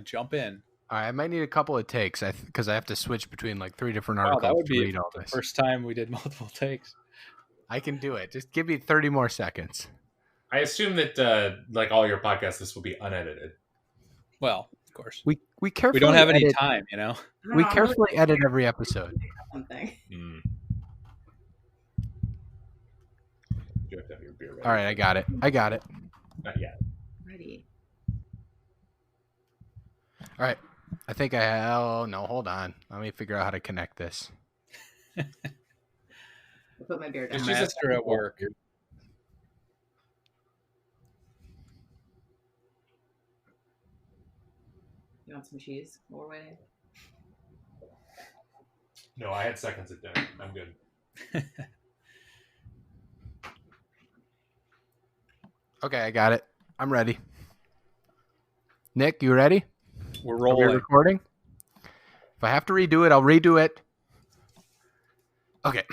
jump in? All right, I might need a couple of takes because I have to switch between like 3 different articles That would to be read all the this. first time we did multiple takes. I can do it. Just give me 30 more seconds. I assume that like all your podcasts, this will be unedited. Well, of course. We carefully We don't have any edit, time, you know. We carefully edit every episode. Something. You have to have your beer ready. All right, I got it. Not yet. Ready. All right. I think oh, no, hold on. Let me figure out how to connect this. I'll put my beer down. The master at work. You want some cheese while we're waiting? No, I had seconds at dinner. I'm good. Okay, I got it. I'm ready. Nick, you ready? We're Are we rolling. recording? If I have to redo it, I'll redo it. Okay.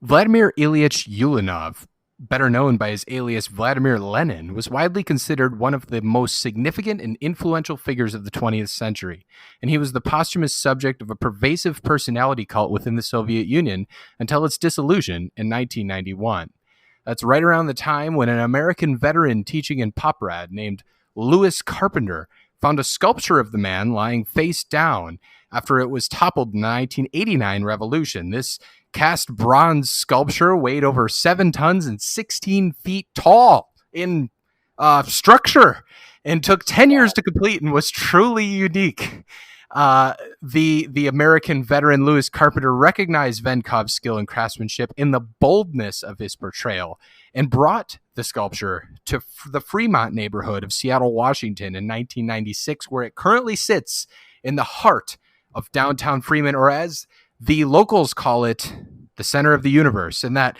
Vladimir Ilyich Ulyanov, better known by his alias Vladimir Lenin, was widely considered one of the most significant and influential figures of the 20th century, and he was the posthumous subject of a pervasive personality cult within the Soviet Union until its dissolution in 1991. That's right around the time when an American veteran teaching in Poprad named Louis Carpenter found a sculpture of the man lying face down after it was toppled in the 1989 revolution. This cast bronze sculpture weighed over 7 tons and 16 feet tall in structure and took 10 years to complete and was truly unique. The American veteran Louis Carpenter recognized Venkov's skill and craftsmanship in the boldness of his portrayal and brought the sculpture to the Fremont neighborhood of Seattle, Washington in 1996, where it currently sits in the heart of downtown Fremont, or as the locals call it, the center of the universe. And that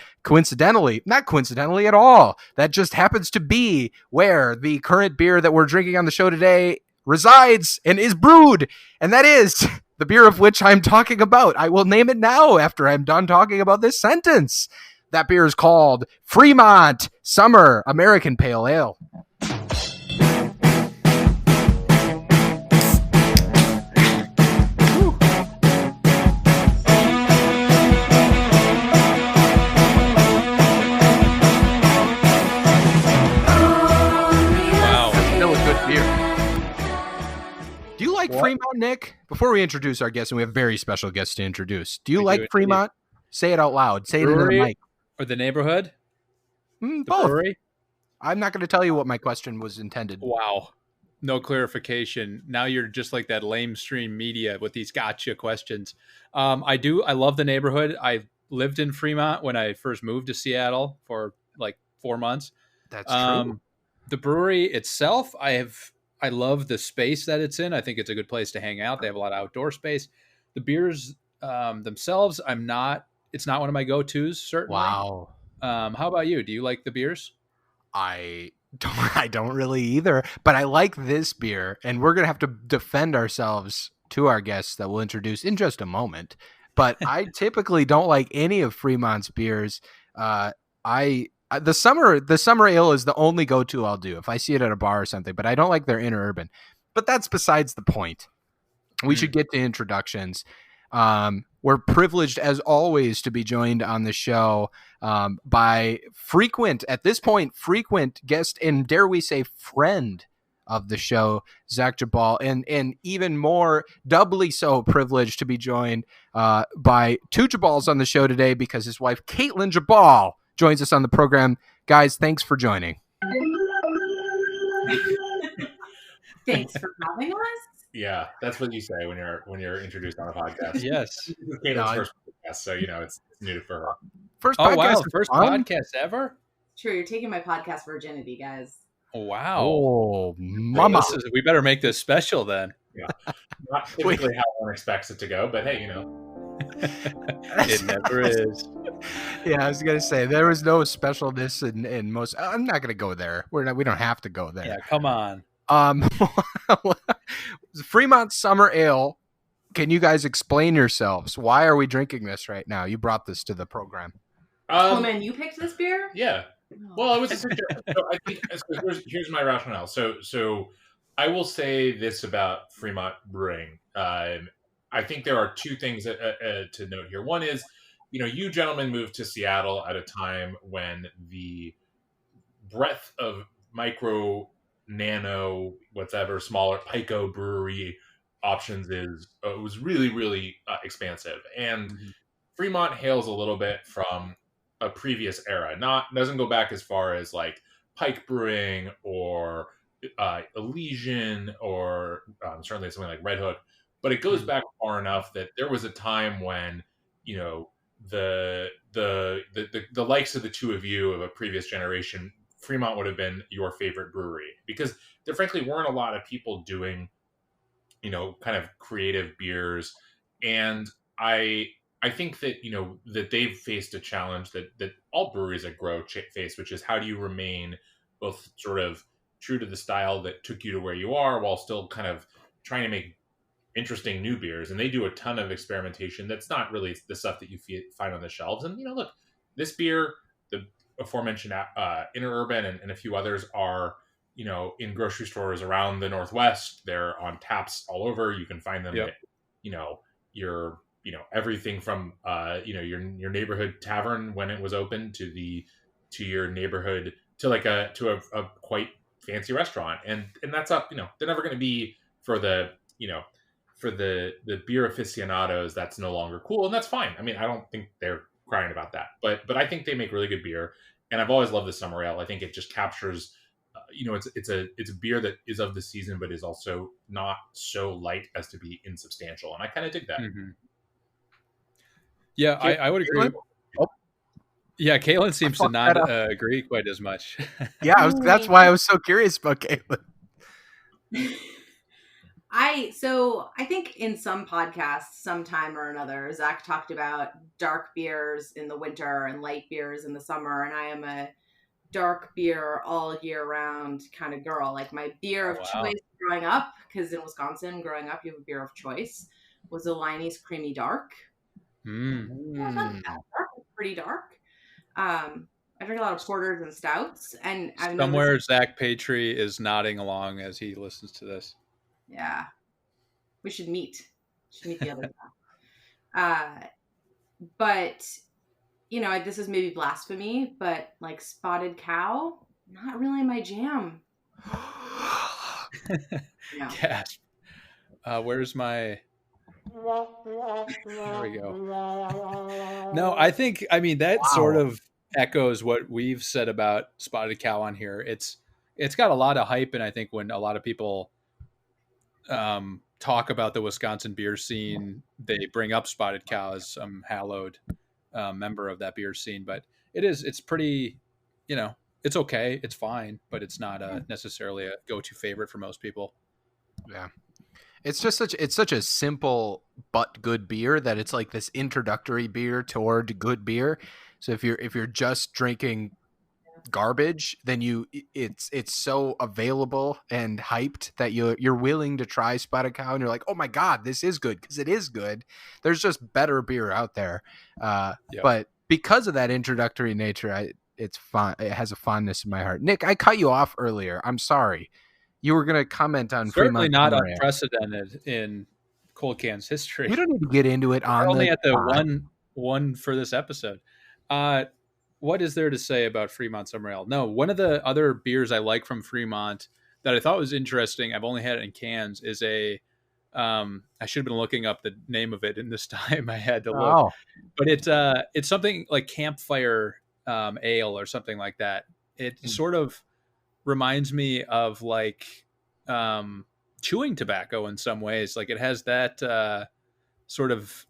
not coincidentally at all, that just happens to be where the current beer that we're drinking on the show today resides and is brewed. And that is the beer of which I'm talking about. I will name it now after I'm done talking about this sentence. That beer is called Fremont Summer American Pale Ale. Fremont, Nick? Before we introduce our guest, and we have a very special guest to introduce, do you like Fremont? Say it out loud. Say it into the mic. Or the neighborhood? Both. Brewery? I'm not going to tell you what my question was intended. Wow. No clarification. Now you're just like that lamestream media with these gotcha questions. I love the neighborhood. I lived in Fremont when I first moved to Seattle for like 4 months. That's true. The brewery itself, I love the space that it's in. I think it's a good place to hang out. They have a lot of outdoor space. The beers themselves, it's not one of my go-tos, certainly. Wow. How about you? Do you like the beers? I don't really either, but I like this beer, and we're going to have to defend ourselves to our guests that we'll introduce in just a moment. But I typically don't like any of Fremont's beers. The summer ale is the only go-to I'll do if I see it at a bar or something, but I don't like their inner urban. But that's besides the point. We should get to introductions. We're privileged, as always, to be joined on the show by frequent guest and, dare we say, friend of the show, Zach Geballes, and even more doubly so privileged to be joined by 2 Geballes on the show today because his wife, Caitlin Geballes, joins us on the program. Guys, thanks for joining. Thanks for having us. Yeah, that's what you say when you're introduced on a podcast. Yes. Caitlin's first podcast, so it's new for her. First podcast ever? True, you're taking my podcast virginity, guys. Wow. Oh, mama. We better make this special then. Yeah. Not typically how one expects it to go, but hey, it never is. Yeah, I was gonna say there was no specialness in most. I'm not gonna go there. We don't have to go there. Yeah, come on. Fremont Summer Ale. Can you guys explain yourselves? Why are we drinking this right now? You brought this to the program. Man, you picked this beer? Yeah. Well, it was a suggestion. So I think here's my rationale. So I will say this about Fremont Brewing. I think there are two things to note here. One is, you gentlemen moved to Seattle at a time when the breadth of micro, nano, whatever, smaller Pico brewery options was really, really expansive. And Mhm. Fremont hails a little bit from a previous era. Not doesn't go back as far as like Pike Brewing or Elysian or certainly something like Red Hook, but it goes Mhm. back far enough that there was a time when you know the likes of the two of you of a previous generation, Fremont would have been your favorite brewery because there frankly weren't a lot of people doing kind of creative beers. And I I think that that they've faced a challenge that all breweries that grow face, which is how do you remain both sort of true to the style that took you to where you are while still kind of trying to make interesting new beers. And they do a ton of experimentation that's not really the stuff that you find on the shelves. And look, this beer, the aforementioned Interurban and a few others are in grocery stores around the Northwest. They're on taps all over. You can find them Yep. at your everything from your neighborhood tavern when it was open to your neighborhood to like a quite fancy restaurant. And that's up. They're never going to be for the for the beer aficionados. That's no longer cool, and that's fine. I mean, I don't think they're crying about that, but I think they make really good beer. And I've always loved the summer ale. I think it just captures it's a beer that is of the season, but is also not so light as to be insubstantial. And I kind of dig that. Mhm. Yeah, I would agree. Oh, Yeah, Caitlin seems to fucked not that up. agree quite as much. Yeah, that's why I was so curious about Caitlin. I think in some podcasts, sometime or another, Zach talked about dark beers in the winter and light beers in the summer, and I am a dark beer all year round kind of girl. Like my beer of wow. choice growing up, because in Wisconsin, growing up, you have a beer of choice, was a Liney's Creamy Dark. Mm. Yeah, not bad. Dark is pretty dark. I drink a lot of porters and stouts, and I've known Somewhere this. Zach Patry is nodding along as he listens to this. Yeah, we should meet. The other day. But this is maybe blasphemy, but like Spotted Cow, not really my jam. No. Gasp. Where's my... There we go. No, I mean, that sort of echoes what we've said about Spotted Cow on here. It's got a lot of hype, and I think when a lot of people talk about the Wisconsin beer scene, they bring up Spotted Cow as some hallowed member of that beer scene. But it's pretty, it's okay, it's fine, but it's not necessarily a go-to favorite for most people. Yeah. It's just such a simple but good beer that it's like this introductory beer toward good beer. So if you're just drinking garbage, then it's so available and hyped that you're willing to try Spotted Cow, and you're like, oh my god, this is good, because it is good. There's just better beer out there, but because of that introductory nature, it's fun. It has a fondness in my heart. Nick, I cut you off earlier. I'm sorry. You were going to comment on Certainly Fremont not Summer Ale. Unprecedented in Cold Can's history. We don't need to get into it on We're only at the pod. one for this episode. What is there to say about Fremont Summer Ale? No, one of the other beers I like from Fremont that I thought was interesting, I've only had it in cans, is I should have been looking up the name of it, and this time I had to look. But it's something like Campfire Ale or something like that. It sort of reminds me of like chewing tobacco in some ways. Like it has that sort of,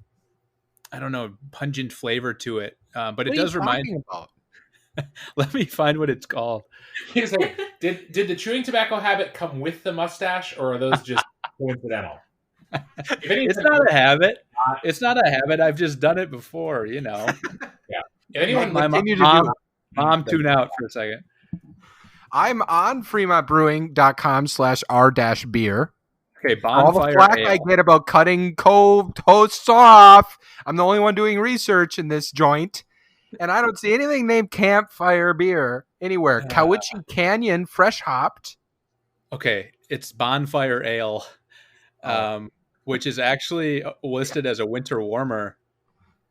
I don't know, pungent flavor to it. But it does remind me about. Let me find what it's called. He's like, did the chewing tobacco habit come with the mustache, or are those just coincidental? It's not a habit. It's not a habit. I've just done it before, Yeah. If anyone my mom tune out for a second. I'm on fremontbrewing.com/r-beer. Okay, Bonfire. All the flack Ale. I get about cutting toasts off. I'm the only one doing research in this joint, and I don't see anything named Campfire beer anywhere. Cowiche Canyon fresh hopped. Okay, It's Bonfire Ale, Oh. um, which is actually listed as a winter warmer.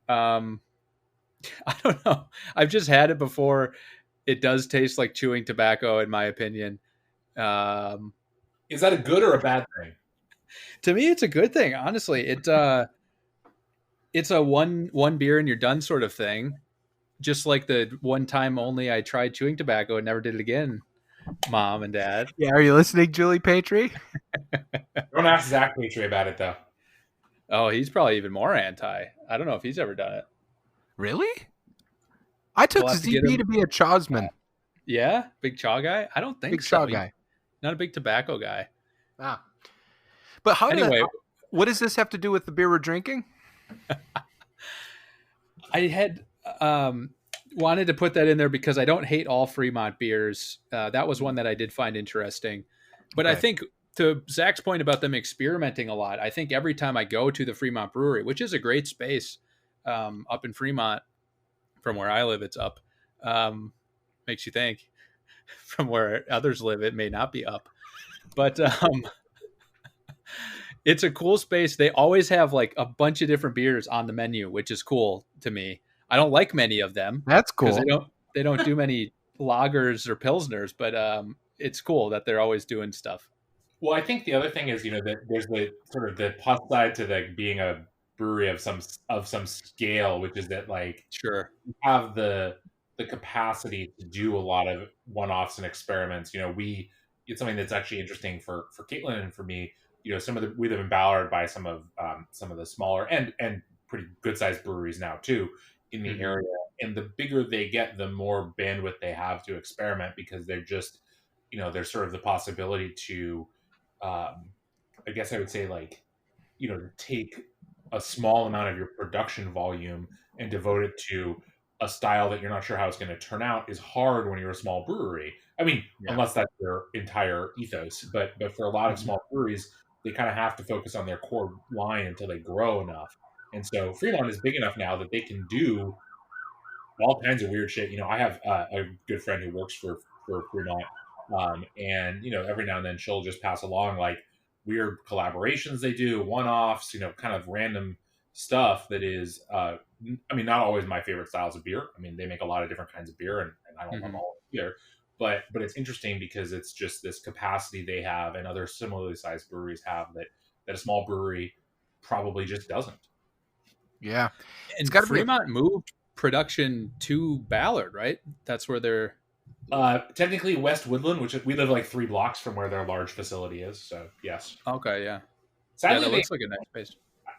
Um, I don't know. I've just had it before. It does taste like chewing tobacco, in my opinion. Um, Is that a good or a bad thing? to me, it's a good thing. Honestly, it's a one beer and you're done sort of thing. Just like the one time only I tried chewing tobacco and never did it again. Mom and Dad. Yeah, are you listening, Julie Patry? Don't ask Zach Petrie about it though. Oh, he's probably even more anti. I don't know if he's ever done it. Really? I took We'll have to get ZB him. to be a Chawsman. Yeah, big chaw guy. I don't think Big so. Chaw He's guy. not a big tobacco guy. Ah. But Anyway, what does this have to do with the beer we're drinking? I had wanted to put that in there because I don't hate all Fremont beers. That was one that I did find interesting. But I Okay. think to Zach's point about them experimenting a lot, I think every time I go to the Fremont Brewery, which is a great space up in Fremont, from where I live, it's up. Makes you think. From where others live, it may not be up. But it's a cool space. They always have like a bunch of different beers on the menu, which is cool to me. I don't like many of them That's because cool. they don't do many lagers or pilsners, but it's cool that they're always doing stuff. Well, I think the other thing is, that there's the sort of the plus side to being a brewery of some scale, which is that like Sure. you have the capacity to do a lot of one-offs and experiments. It's something that's actually interesting for Caitlin and for me. We live in Ballard by some of the smaller and pretty good sized breweries now too in the area. And the bigger they get, the more bandwidth they have to experiment because they're just, there's sort of the possibility to, I guess I would say take a small amount of your production volume and devote it to a style that you're not sure how it's going to turn out is hard when you're a small brewery. I mean, Yeah. unless that's their entire ethos. But for a lot of small breweries, they kind of have to focus on their core line until they grow enough. And so Fremont is big enough now that they can do all kinds of weird shit. I have a good friend who works for Fremont, and every now and then she'll just pass along like weird collaborations they do, one-offs, kind of random stuff that is. I mean, not always my favorite styles of beer. I mean, they make a lot of different kinds of beer, and I don't love all either. But it's interesting because it's just this capacity they have, and other similarly sized breweries have that a small brewery probably just doesn't. Yeah. And gotta be Fremont moved production to Ballard, right? That's where they're Technically West Woodland, which we live like 3 blocks from where their large facility is. So yes. okay. Yeah, Sadly, that looks like a nice space.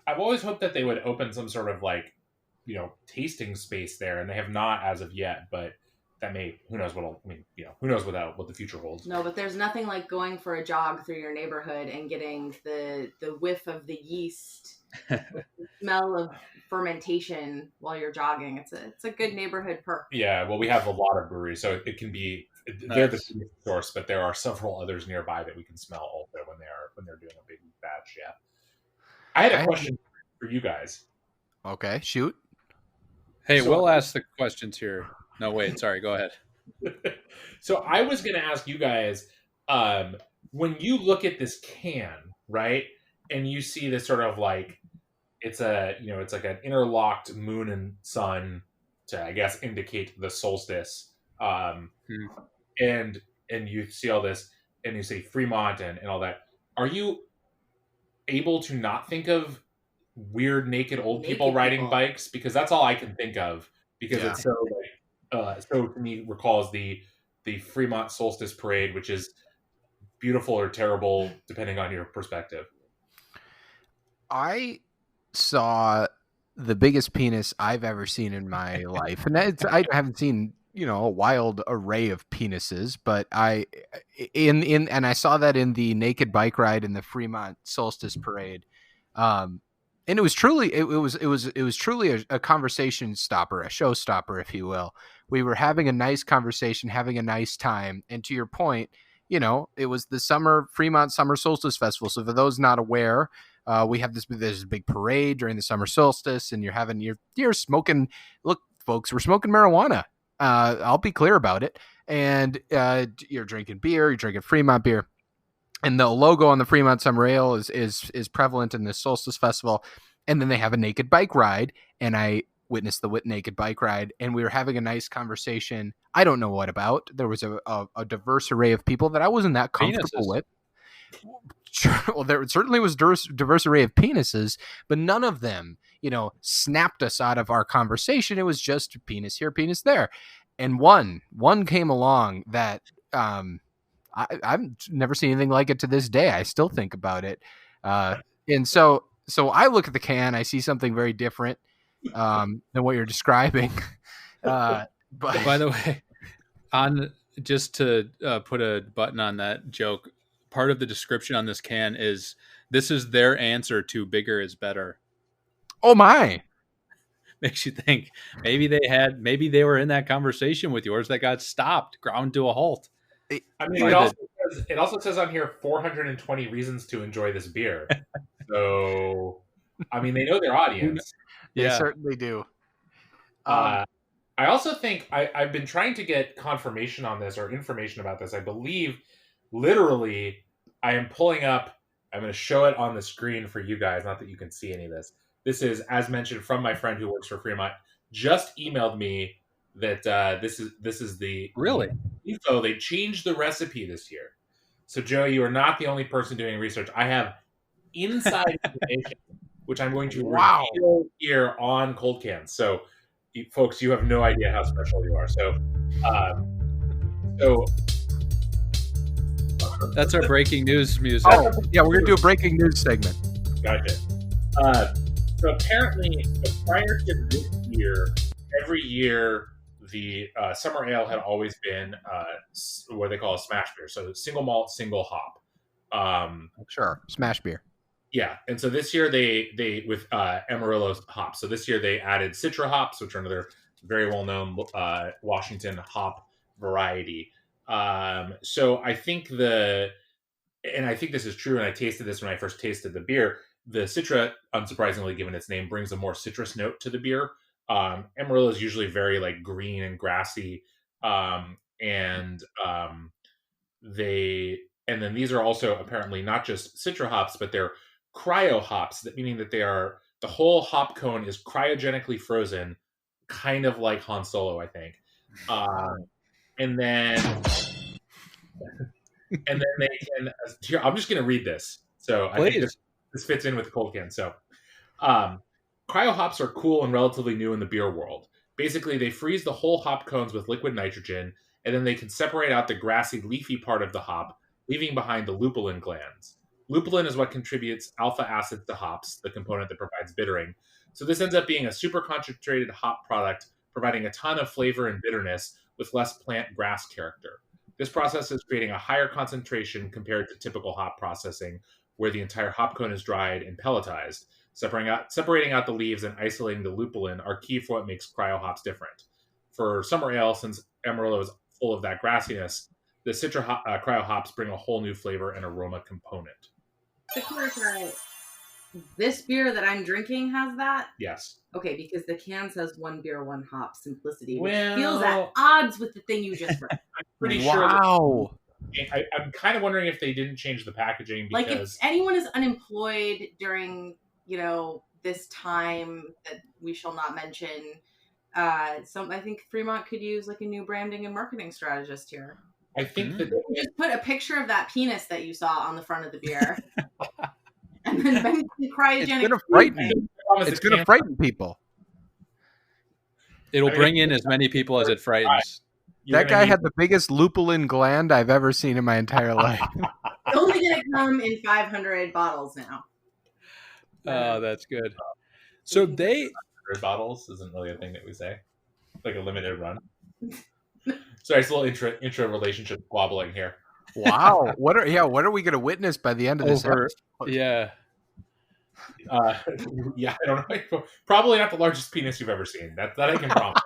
I've always hoped that they would open some sort of tasting space there, and they have not as of yet. But that may, who knows who knows what the future holds. No, but there's nothing like going for a jog through your neighborhood and getting the whiff of the yeast, the smell of fermentation while you're jogging. It's a good neighborhood perk. Yeah, well, we have a lot of breweries, so it can be they're the source, but there are several others nearby that we can smell also when they're doing a big batch. Yeah, I had a question for you guys. Okay, shoot. Hey, we'll ask the questions here. No, wait, sorry, go ahead. So I was going to ask you guys, when you look at this can, right, and you see this sort of like, it's like an interlocked moon and sun to, I guess, indicate the solstice, and you see all this, and you say Fremont and all that. Are you able to not think of weird naked old people riding bikes? Because that's all I can think of. Because it's so so to me recalls the Fremont Solstice Parade, which is beautiful or terrible depending on your perspective. I saw the biggest penis I've ever seen in my life, and I haven't seen a wild array of penises, but and I saw that in the naked bike ride in the Fremont Solstice Parade. And it was truly a conversation stopper, a showstopper, if you will. We were having a nice conversation, having a nice time, and to your point, it was the Fremont Summer Solstice Festival. So for those not aware, we have this big parade during the summer solstice, and you're smoking. Look, folks, we're smoking marijuana. I'll be clear about it. And you're drinking beer, you're drinking Fremont beer. And the logo on the Fremont Summer Ale is prevalent in the Solstice Festival. And then they have a naked bike ride, and I witnessed the naked bike ride, and we were having a nice conversation. I don't know what about. There was a diverse array of people that I wasn't that comfortable Penises. with. Sure, well, there certainly was diverse array of penises, but none of them, snapped us out of our conversation. It was just penis here, penis there, and one came along that I've never seen anything like it to this day. I still think about it, and so I look at the can, I see something very different than what you're describing. But By the way, just to put a button on that joke, part of the description on this can is this is their answer to bigger is better. Oh my! Makes you think maybe they were in that conversation with yours that got stopped, ground to a halt. I mean, it also says on here 420 reasons to enjoy this beer. So, I mean, they know their audience. They certainly do. I also think I've been trying to get confirmation on this or information about this. I believe, literally, I am pulling up. I'm going to show it on the screen for you guys. Not that you can see any of this. This is, as mentioned, from my friend who works for Fremont. Just emailed me that this is the really info. They changed the recipe this year. So, Joe, you are not the only person doing research. I have inside information, which I'm going to reveal here on Cold Cans. So, folks, you have no idea how special you are. So that's our breaking news music. Oh, yeah, we're gonna do a breaking news segment. Gotcha. So apparently, prior to this year, every year the summer ale had always been what they call a smash beer. So single malt, single hop. Sure, smash beer. Yeah, and so this year they with Amarillo hops. So this year they added Citra hops, which are another very well known Washington hop variety. So I think I think this is true, and I tasted this when I first tasted the beer. The Citra, unsurprisingly given its name, brings a more citrus note to the beer. Amarillo is usually very like green and grassy, and then these are also apparently not just Citra hops, but they're cryo hops, that meaning that the whole hop cone is cryogenically frozen, kind of like Han Solo, I think. And then they can. Here, I'm just going to read this. So I think this fits in with Cold Can. So, cryo hops are cool and relatively new in the beer world. Basically, they freeze the whole hop cones with liquid nitrogen, and then they can separate out the grassy, leafy part of the hop, leaving behind the lupulin glands. Lupulin is what contributes alpha acid to hops, the component that provides bittering. So this ends up being a super concentrated hop product, providing a ton of flavor and bitterness with less plant grass character. This process is creating a higher concentration compared to typical hop processing, where the entire hop cone is dried and pelletized. Separating out the leaves and isolating the lupulin are key for what makes cryo hops different. For summer ale, since Amarillo is full of that grassiness, the Citra cryo hops bring a whole new flavor and aroma component. To clarify, this beer that I'm drinking has that? Yes. Okay, because the can says 1 beer, 1 hop simplicity, which Well, feels at odds with the thing you just read. I'm pretty sure. Wow. I'm kind of wondering if they didn't change the packaging because, like, if anyone is unemployed during, this time that we shall not mention, I think Fremont could use like a new branding and marketing strategist here. I think that just put a picture of that penis that you saw on the front of the beer, and then mention cryogenic. It's going to frighten people. It'll bring in as many people as it frightens. That guy had the biggest lupulin gland I've ever seen in my entire life. It's only going to come in 500 bottles now. Oh, that's good. So 500 bottles isn't really a thing that we say, like a limited run. Sorry, it's a little intro relationship squabbling here. Wow, what are we going to witness by the end of this episode? Yeah. Yeah, I don't know. Probably not the largest penis you've ever seen. That I can promise.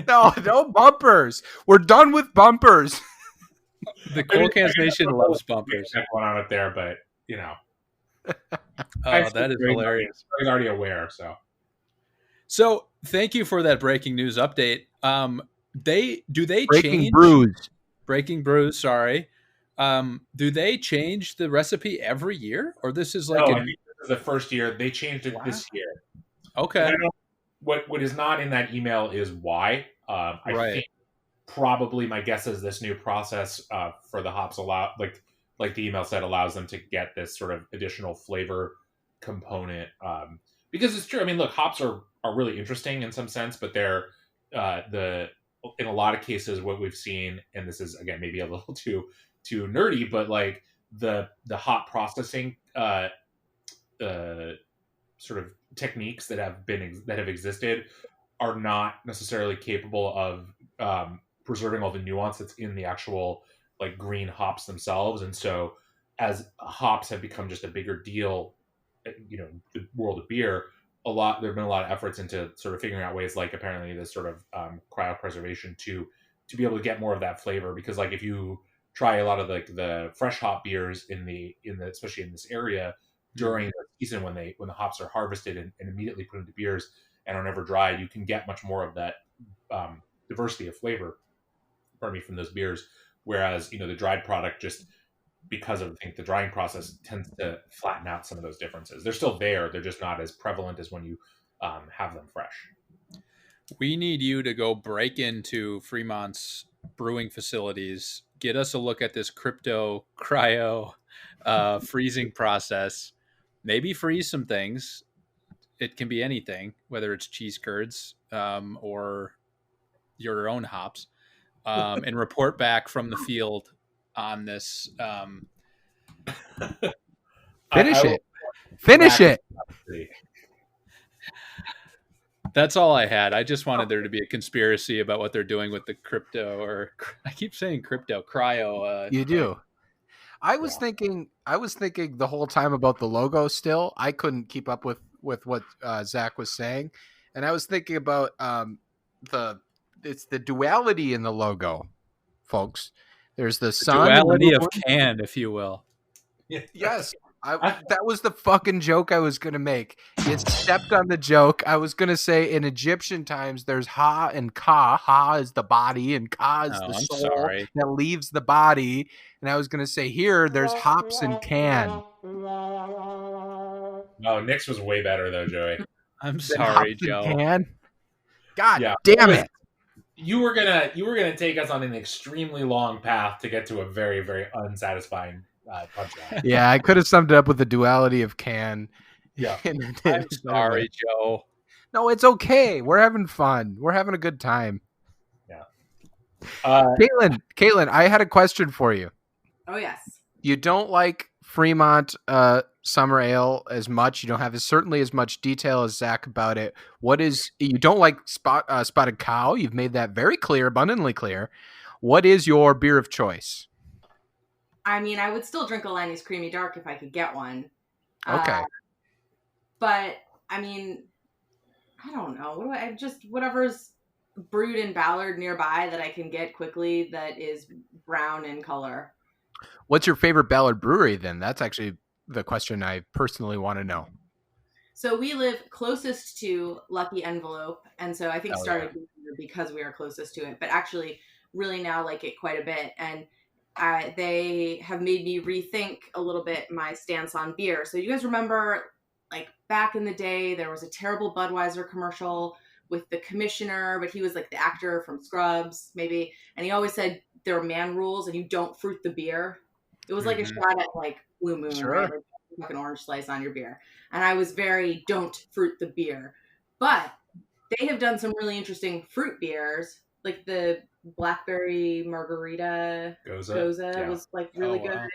No bumpers. We're done with bumpers. The Cold Cans Nation loves bumpers. One on it there, but Oh, that is hilarious. I was already aware. So thank you for that breaking news update. They breaking change brews. Breaking Brews, sorry. Do they change the recipe every year, or this is like No, I an think this is the first year. They changed it wow? this year. And I Okay, don't, what is not in that email is why. I right. think probably my guess is this new process for the hops like the email said, allows them to get this sort of additional flavor component. Because it's true. I mean, look, hops are really interesting in some sense, but they're the in a lot of cases what we've seen, and this is again maybe a little too nerdy, but like the hop processing uh, sort of techniques that have existed are not necessarily capable of preserving all the nuance that's in the actual like green hops themselves. And so, as hops have become just a bigger deal, the world of beer, there have been a lot of efforts into sort of figuring out ways, like apparently this sort of cryopreservation to be able to get more of that flavor. Because like if you try a lot of the fresh hop beers in the especially in this area during the season when the hops are harvested and immediately put into beers and are never dried, you can get much more of that diversity of flavor, pardon me, from those beers. Whereas the dried product, just because of I think the drying process, tends to flatten out some of those differences. They're still there; they're just not as prevalent as when you have them fresh. We need you to go break into Fremont's brewing facilities, get us a look at this crypto cryo freezing process, maybe freeze some things. It can be anything, whether it's cheese curds or your own hops, and report back from the field on this. Finish I will it. Finish back it. That's all I had. I just wanted there to be a conspiracy about what they're doing with the crypto, or I keep saying crypto, cryo. You do. I was thinking the whole time about the logo still. I couldn't keep up with what Zach was saying. And I was thinking about it's the duality in the logo, folks. There's the The sun and the duality of moon. can, if you will. Yes. That was the fucking joke I was gonna make. You stepped on the joke. I was gonna say in Egyptian times there's Ha and Ka. Ha is the body and Ka is Oh, the I'm soul sorry. that leaves the body. And I was gonna say here there's hops and can. No, Nick's was way better though, Joey. I'm Then sorry, hops and Joe. can. God Yeah, damn it. you were gonna take us on an extremely long path to get to a very very unsatisfying punchline. Yeah, I could have summed it up with the duality of can. Yeah. I'm sorry, Joe. No, it's okay. We're having fun. We're having a good time. Yeah. Caitlin, I had a question for you. Oh yes. You don't like Fremont Summer Ale as much. You don't have certainly as much detail as Zach about it. You don't like Spotted Cow. You've made that very clear, abundantly clear. What is your beer of choice? I mean, I would still drink a Lenny's Creamy Dark if I could get one. Okay. But I mean, I don't know. Whatever's brewed in Ballard nearby that I can get quickly that is brown in color. What's your favorite Ballard brewery then? That's actually the question I personally want to know. So we live closest to Lucky Envelope, and so I think started because we are closest to it, but actually really now like it quite a bit. And they have made me rethink a little bit my stance on beer. So you guys remember, like back in the day, there was a terrible Budweiser commercial with the commissioner, but he was like the actor from Scrubs, maybe, and he always said there are man rules and you don't fruit the beer. It was like a shot at like Blue Moon, Sure. right? Like an orange slice on your beer. And I was very don't fruit the beer. But they have done some really interesting fruit beers, like the blackberry margarita Goza was like really good. Wow.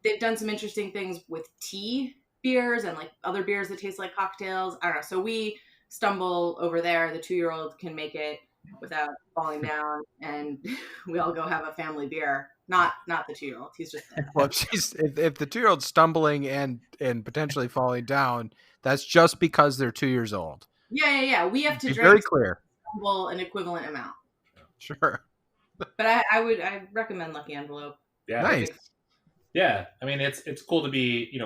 They've done some interesting things with tea beers and like other beers that taste like cocktails. I don't know. So we stumble over there. The 2-year-old can make it without falling down, and we all go have a family beer. Not the 2-year-old. He's just there. Well, if the 2-year-old's stumbling and potentially falling down, that's just because they're 2 years old. Yeah. We have to Be drink very clear. an equivalent amount. Sure. But I recommend Lucky Envelope. Yeah. Nice. Yeah. I mean, it's cool to be,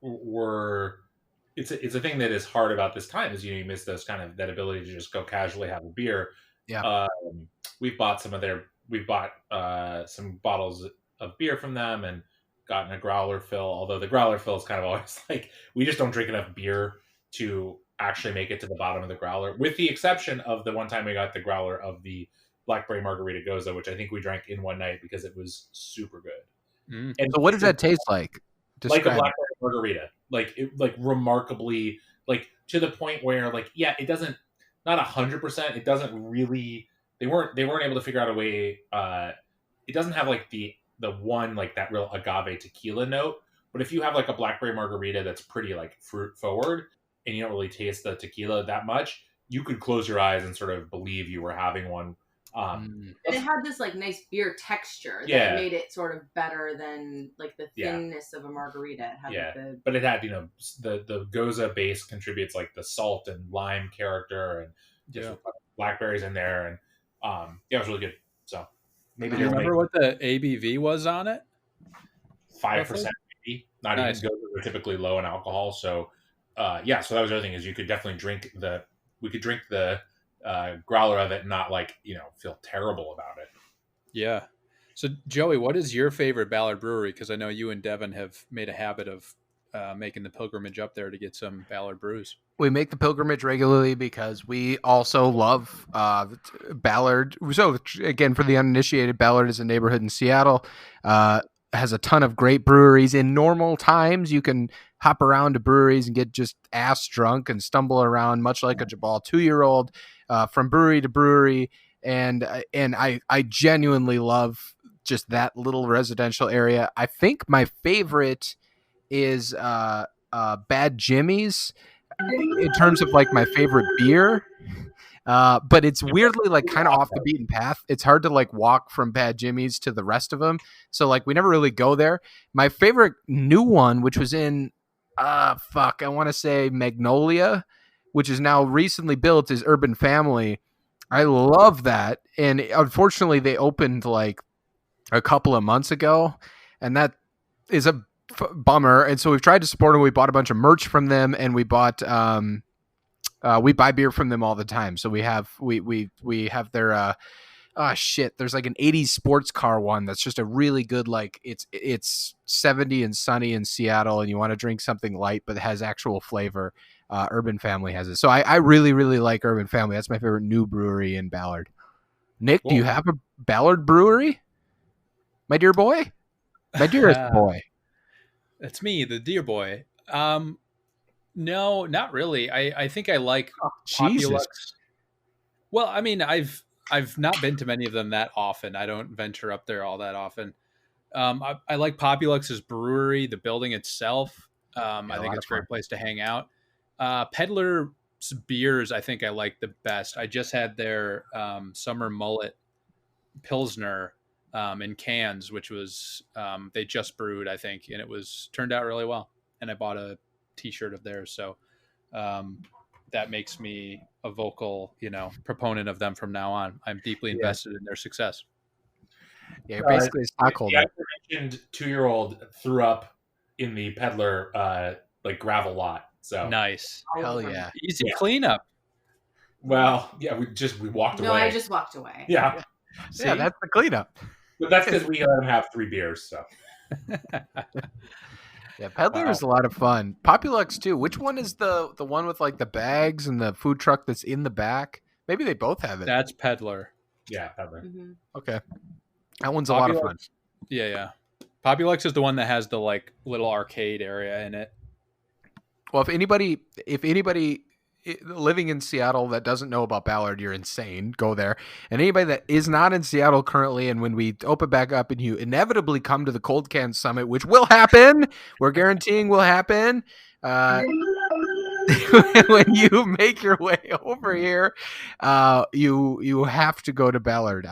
we're it's a thing that is hard about this time is, you miss those kind of, that ability to just go casually have a beer. Yeah. We've bought some of their we bought some bottles of beer from them and gotten a growler fill. Although the growler fill is kind of always like we just don't drink enough beer to actually make it to the bottom of the growler, with the exception of the one time we got the growler of the Blackberry Margarita Goza, which I think we drank in one night because it was super good. Mm. And So what does that taste like? like a Describe it. Blackberry Margarita, like remarkably, like to the point where like yeah, it doesn't, not 100%. It doesn't really. They weren't able to figure out a way. It doesn't have like the one like that real agave tequila note. But if you have like a Blackberry Margarita that's pretty like fruit forward, and you don't really taste the tequila that much, you could close your eyes and sort of believe you were having one. And it had this like nice beer texture Yeah. that made it sort of better than like the thinness of a margarita. It had like the But it had, you know, the Goza base contributes like the salt and lime character and just blackberries in there, and yeah, it was really good. So maybe Do you remember what the ABV was on it? 5%, maybe. Not Nice. even Gozas are typically low in alcohol, so yeah. So that was the other thing, is you could definitely drink the growler of it and not like, you know, feel terrible about it. Yeah. So Joey, what is your favorite Ballard brewery? Because I know you and Devin have made a habit of making the pilgrimage up there to get some Ballard brews. We make the pilgrimage regularly because we also love Ballard. So again, for the uninitiated, Ballard is a neighborhood in Seattle. Has a ton of great breweries. In normal times, you can hop around to breweries and get just ass drunk and stumble around, much like a Geballes 2-year-old, from brewery to brewery. And I genuinely love just that little residential area. I think my favorite is Bad Jimmy's in terms of like my favorite beer. But it's weirdly like kind of off the beaten path. It's hard to like walk from Bad Jimmy's to the rest of them. So like we never really go there. My favorite new one, which was in I want to say Magnolia, which is now recently built, is Urban Family. I love that. And unfortunately they opened like a couple of months ago, and that is a bummer. And so we've tried to support them. We bought a bunch of merch from them, and we bought we buy beer from them all the time. So we have their there's like an 80s sports car one that's just a really good, like it's 70 and sunny in Seattle and you want to drink something light but it has actual flavor. Urban Family has it. So I really, really like Urban Family. That's my favorite new brewery in Ballard. Nick, do you have a Ballard brewery? My dear boy? My dearest boy. That's me, the dear boy. No, not really. I think I like Populux. Well, I mean, I've not been to many of them that often. I don't venture up there all that often. I like Populux's brewery, the building itself. I think it's a great place to hang out. Peddler's beers, I think I like the best. I just had their Summer Mullet Pilsner in cans, which was they just brewed, I think, and it turned out really well. And I bought a t-shirt of theirs, so that makes me a vocal, proponent of them from now on. I'm deeply invested in their success. Yeah, you're basically a stockholder. The mentioned 2-year-old threw up in the Peddler like gravel lot. So nice. Hell yeah. Easy cleanup. Well, yeah, we walked away. No, I just walked away. Yeah. Yeah, that's the cleanup. But that's because we let him have 3 beers, so. Yeah, Peddler is a lot of fun. Populux too. Which one is the one with like the bags and the food truck that's in the back? Maybe they both have it. That's Peddler. Yeah, Peddler. Mm-hmm. Okay. That one's a lot of fun. Yeah. Populux is the one that has the like little arcade area in it. Well, if anybody living in Seattle that doesn't know about Ballard, you're insane. Go there. And anybody that is not in Seattle currently, and when we open back up and you inevitably come to the Cold Can Summit, which will happen, we're guaranteeing will happen. When you make your way over here, you have to go to Ballard.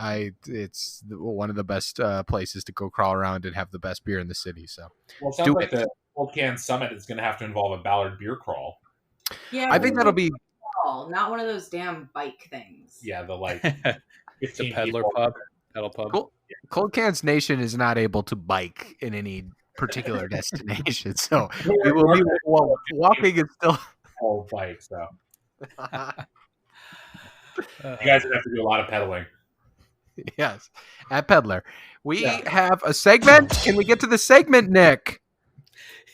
It's one of the best places to go crawl around and have the best beer in the city. So, well, it sounds like the Cold Can Summit is going to have to involve a Ballard beer crawl. Yeah, I think that'll be not one of those damn bike things. Yeah, the like 15 the Peddler pub. Pedal pub. Cold Cans Nation is not able to bike in any particular destination, so we will be walking is still bike. So you guys would have to do a lot of pedaling. Yes, at Peddler. We have a segment. Can we get to the segment, Nick?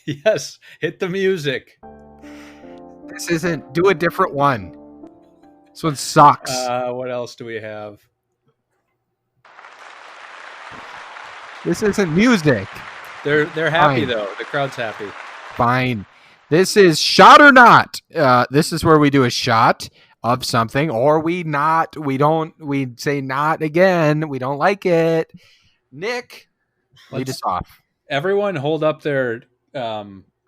Yes, hit the music. This isn't. Do a different one. This one sucks. What else do we have? This isn't music. They're happy Fine. though. The crowd's happy. Fine. This is shot or not. This is where we do a shot of something, or we say not again. We don't like it. Nick, lead us off. Everyone hold up their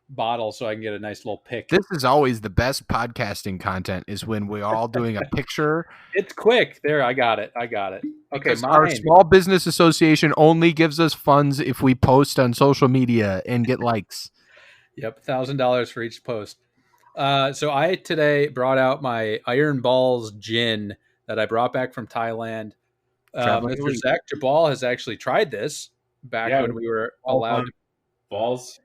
bottle so I can get a nice little pic. This is always the best podcasting content, is when we're all doing a picture. It's quick. There, I got it. Okay, Because our small business association only gives us funds if we post on social media and get likes. Yep, $1,000 for each post. So I today brought out my Iron Balls gin that I brought back from Thailand. Mr. Zach Jabal has actually tried this back when we were allowed balls.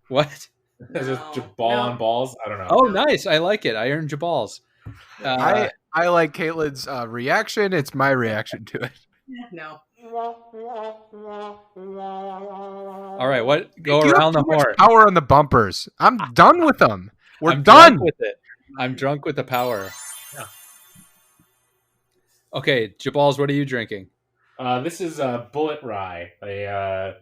What? Is it ball on balls? I don't know. Oh, nice. I like it. Iron Jabals. I like Caitlin's reaction. It's my reaction to it. No. All right, what? Go around the horn. Power on the bumpers. I'm done with them. I'm done with it. I'm drunk with the power. Yeah. Okay, Jabals, what are you drinking? This is Bullet Rye, a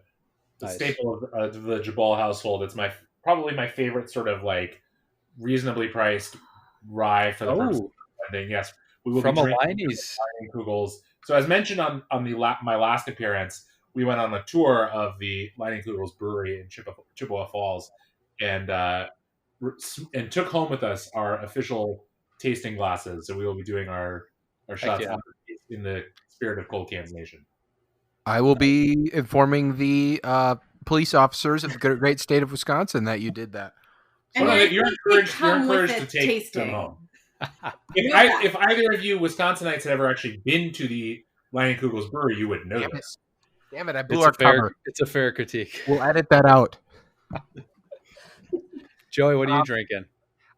staple of the Jabal household. It's probably my favorite sort of like reasonably priced rye for the purpose of blending. Yes, we will from be drinking Alini's Kugels. So as mentioned on my last appearance, we went on a tour of the Lining Kugels brewery in Chippewa Falls, and took home with us our official tasting glasses. So we will be doing our shots in the spirit of Cold Cans Nation. I will be informing the police officers of the great state of Wisconsin that you did that. And you're encouraged to take them home. If either of you Wisconsinites had ever actually been to the Lining Kugels brewery, you would know this. Damn it, I blew our cover. It's a fair critique. We'll edit that out. Joey, what are you drinking?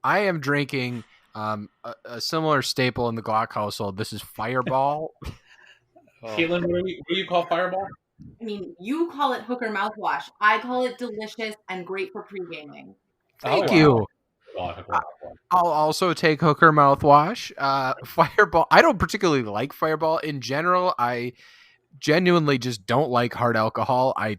I am drinking a similar staple in the Glock household. This is Fireball. Caitlin, what do you call Fireball? I mean, you call it hooker mouthwash. I call it delicious and great for pre-gaming. Thank you. I'll also take hooker mouthwash. Fireball. I don't particularly like Fireball in general. I genuinely just don't like hard alcohol. I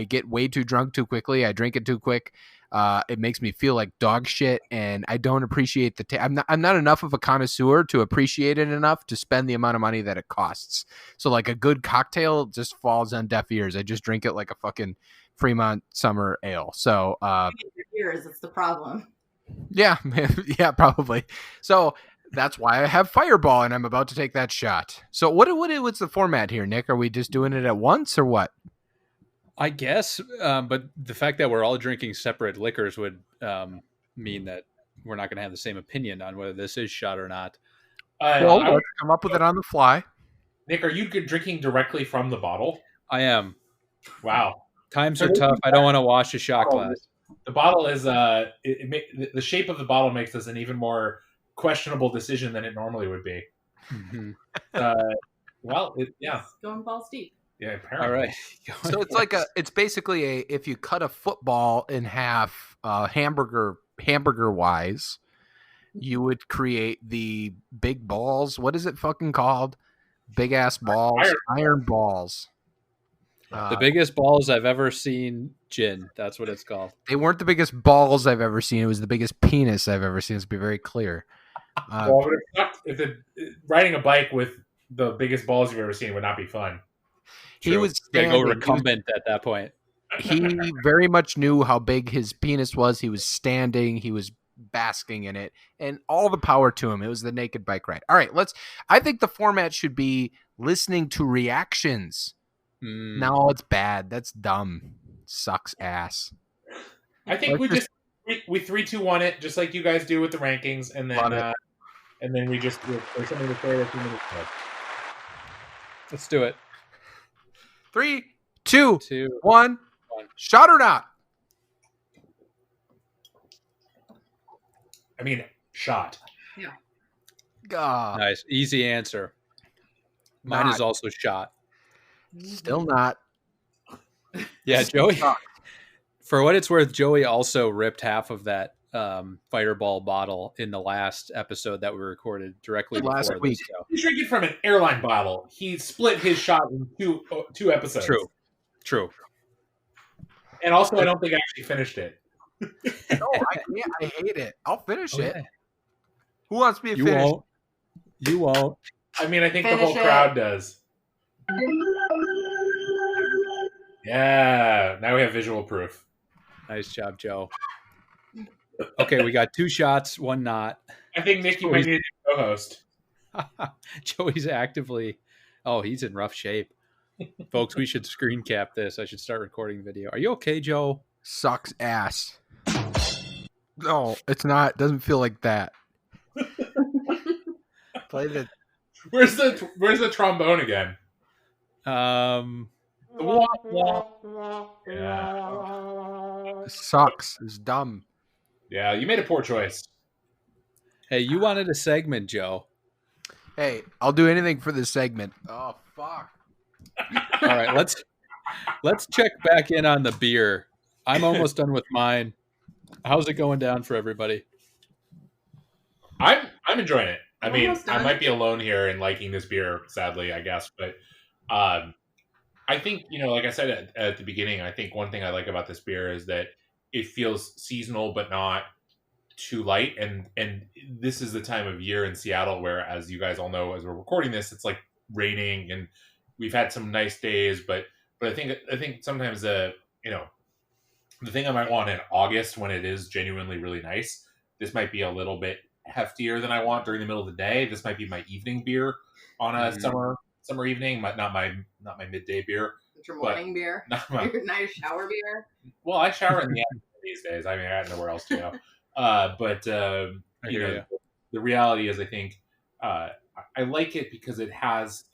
get way too drunk too quickly. I drink it too quick. It makes me feel like dog shit, and I don't appreciate the I'm not enough of a connoisseur to appreciate it enough to spend the amount of money that it costs. So like a good cocktail just falls on deaf ears. I just drink it like a fucking Fremont Summer Ale. So ears, it's the problem. Yeah, probably. So that's why I have Fireball, and I'm about to take that shot. So what's the format here, Nick? Are we just doing it at once or what? I guess, but the fact that we're all drinking separate liquors would mean that we're not going to have the same opinion on whether this is shot or not. Well, let's come up with it on the fly. Nick, are you drinking directly from the bottle? I am. Wow. Times are tough. I don't want to wash a shot glass. The bottle is the shape of the bottle makes this an even more questionable decision than it normally would be. Mm-hmm. Going balls deep. Yeah, apparently. All right. So it's basically if you cut a football in half, hamburger wise, you would create the big balls. What is it fucking called? Big ass balls, iron balls. The biggest balls I've ever seen gin. That's what it's called. They weren't the biggest balls I've ever seen. It was the biggest penis I've ever seen. Let's be very clear. Riding a bike with the biggest balls you've ever seen would not be fun. He was standing. Go recumbent at that point. He very much knew how big his penis was. He was standing. He was basking in it, and all the power to him. It was the naked bike ride. All right, I think the format should be listening to reactions. No, it's bad. That's dumb. Sucks ass. I think we 3-2-1 it, just like you guys do with the rankings, and then we just there's something to say that 2 minutes ago. Let's do it. 3, 2, 1. Shot or not? I mean, shot. Yeah. God. Nice, easy answer. Mine Not. is also shot. Still not. Yeah, Still Joey. sucks. For what it's worth, Joey also ripped half of that Fireball bottle in the last episode that we recorded directly Last before week. this. So. He's drinking from an airline bottle. He split his shot in two episodes. True. And also, I don't think I actually finished it. No, I can't. I hate it. I'll finish it. Yeah. Who wants me to You finish? won't. You won't. I mean, I think the Finish whole it. crowd does. Yeah, now we have visual proof. Nice job, Joe. Okay, we got 2 shots, 1 not. I think Nick, you might need a co-host. Joey's actively. Oh, he's in rough shape. Folks, we should screen cap this. I should start recording video. Are you okay, Joe? Sucks ass. No, it's not. It doesn't feel like that. Play the. Where's the trombone again? Yeah. Sucks. It's dumb. Yeah, you made a poor choice. Hey, you wanted a segment, Joe. Hey, I'll do anything for this segment. Oh fuck. All right, let's check back in on the beer. I'm almost done with mine. How's it going down for everybody? I'm enjoying it. I mean, Almost I done. might be alone here in liking this beer, sadly, I guess. But I think, like I said at the beginning, I think one thing I like about this beer is that it feels seasonal, but not too light. And this is the time of year in Seattle where, as you guys all know, as we're recording this, it's like raining and we've had some nice days. But I think sometimes the thing I might want in August when it is genuinely really nice, this might be a little bit heftier than I want during the middle of the day. This might be my evening beer on a summer evening, but not my midday beer. It's your morning beer. Not my, Not your shower beer. well, I shower in the afternoon these days. I mean, I have nowhere else to go. But the reality is, I think I like it because it has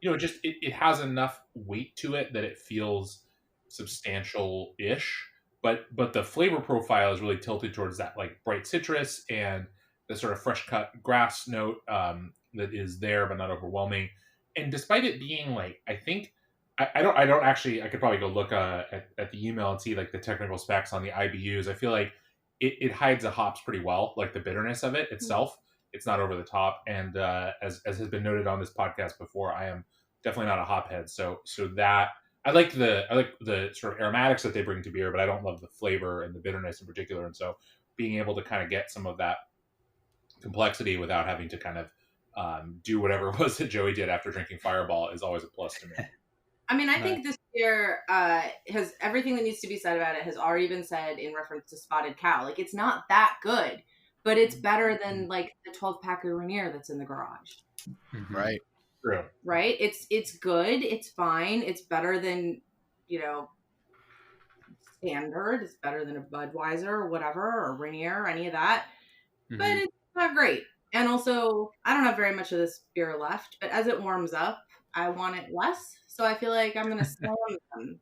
it has enough weight to it that it feels substantial-ish. But the flavor profile is really tilted towards that like bright citrus and the sort of fresh cut grass note that is there but not overwhelming. And despite it being like, I think I don't actually, I could probably go look at the email and see like the technical specs on the IBUs. I feel like it hides the hops pretty well, like the bitterness of it itself. It's not over the top. And as has been noted on this podcast before, I am definitely not a hop head. So that I like the sort of aromatics that they bring to beer, but I don't love the flavor and the bitterness in particular. And so being able to kind of get some of that complexity without having to kind of do whatever it was that Joey did after drinking Fireball is always a plus to me. I mean, I think this beer has everything that needs to be said about it has already been said in reference to Spotted Cow. Like, it's not that good, but it's better than like the 12-pack of Rainier that's in the garage. Right. True. Right? It's good. It's fine. It's better than, standard. It's better than a Budweiser or whatever, or Rainier or any of that. Mm-hmm. But it's not great. And also, I don't have very much of this beer left, but as it warms up, I want it less. So I feel like I'm going to slam them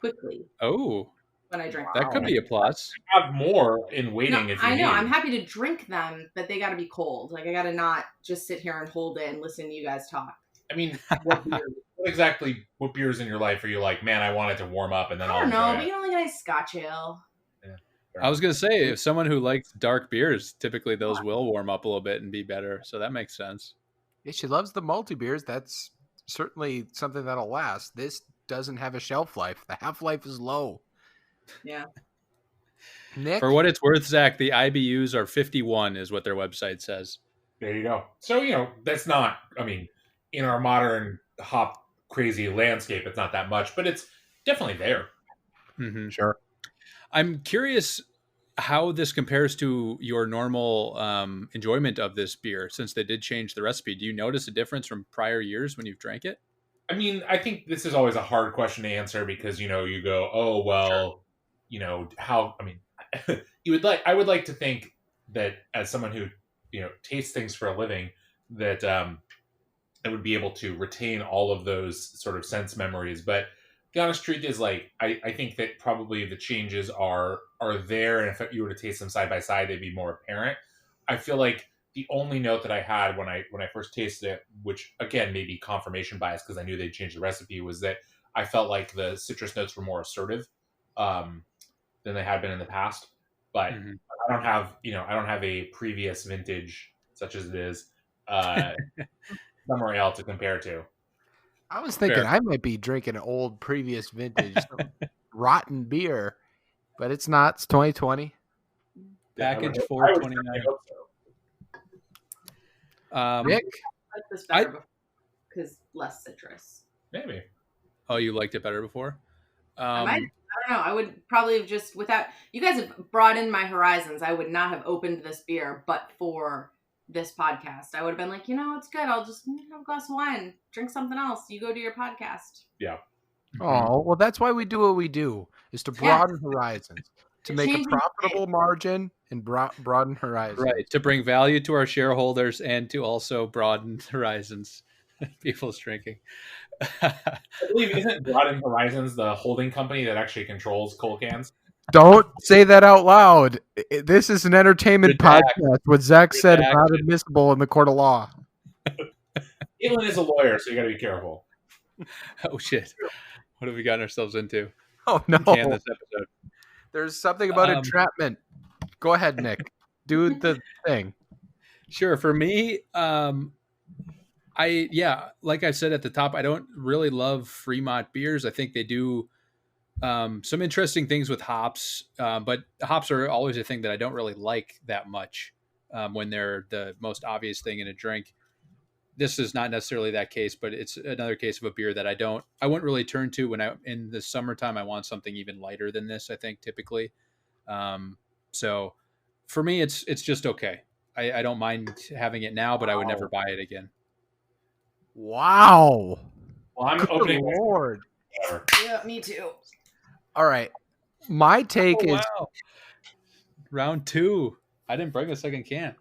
quickly. Oh, when I drink that them. could be a plus. Have more in waiting No, if you I know. need. I'm happy to drink them, but they got to be cold. Like, I got to not just sit here and hold it and listen to you guys talk. I mean, what beers in your life are you like, man, I want it to warm up and then I don't know, enjoy but it? like a nice Scotch ale. I was going to say, if someone who likes dark beers, typically those will warm up a little bit and be better. So that makes sense. Yeah, she loves the multi beers. That's certainly something that'll last. This doesn't have a shelf life. The half-life is low. Yeah. Nick? For what it's worth, Zach, the IBUs are 51 is what their website says. There you go. So, that's not, I mean, in our modern hop crazy landscape, it's not that much, but it's definitely there. Mm-hmm. Sure. I'm curious how this compares to your normal enjoyment of this beer, since they did change the recipe. Do you notice a difference from prior years when you've drank it? I mean, I think this is always a hard question to answer because, you go, oh, well, how, I mean, I would like to think that as someone who, tastes things for a living, that I would be able to retain all of those sort of sense memories. But the honest truth is, like, I think that probably the changes are there, and if you were to taste them side by side, they'd be more apparent. I feel like the only note that I had when I first tasted it, which again maybe confirmation bias because I knew they'd changed the recipe, was that I felt like the citrus notes were more assertive um, than they had been in the past. But Mhm. I don't have a previous vintage such as it is summer ale to compare to. I was thinking Fair. I might be drinking an old previous vintage some rotten beer, but it's not. It's 2020. Yeah, Package I would certainly 429. hope so. Nick, I like this I better because less citrus. Maybe. oh, you liked it better before. I might. I don't know. I would probably have just without you guys have broadened my horizons. I would not have opened this beer, but for this podcast, I would have been like, it's good. I'll just have a glass of wine, drink something else. You go to your podcast. Yeah. oh well, that's why we do what we do: is to broaden horizons, to make a Changing profitable margin and broaden horizons. Right, to bring value to our shareholders and to also broaden horizons, people's drinking. I believe isn't Broaden Horizons the holding company that actually controls coal cans? Don't say that out loud. This is an entertainment Redact. podcast. What Zach said is Redact. not admissible in the court of law. Caitlin is a lawyer, so you got to be careful. Oh shit! What have we gotten ourselves into? Oh no! Can this episode? There's something about entrapment. Go ahead, Nick. Do the thing. Sure. For me, like I said at the top, I don't really love Fremont beers. I think they do some interesting things with hops, but hops are always a thing that I don't really like that much when they're the most obvious thing in a drink. This is not necessarily that case, but it's another case of a beer that I wouldn't really turn to when in the summertime. I want something even lighter than this, I think, typically. So for me, it's just okay. I don't mind having it now, but I would never buy it again. Wow. Well, I'm Good opening. Lord. Yeah, me too. All right. My take is round 2. I didn't bring a second can.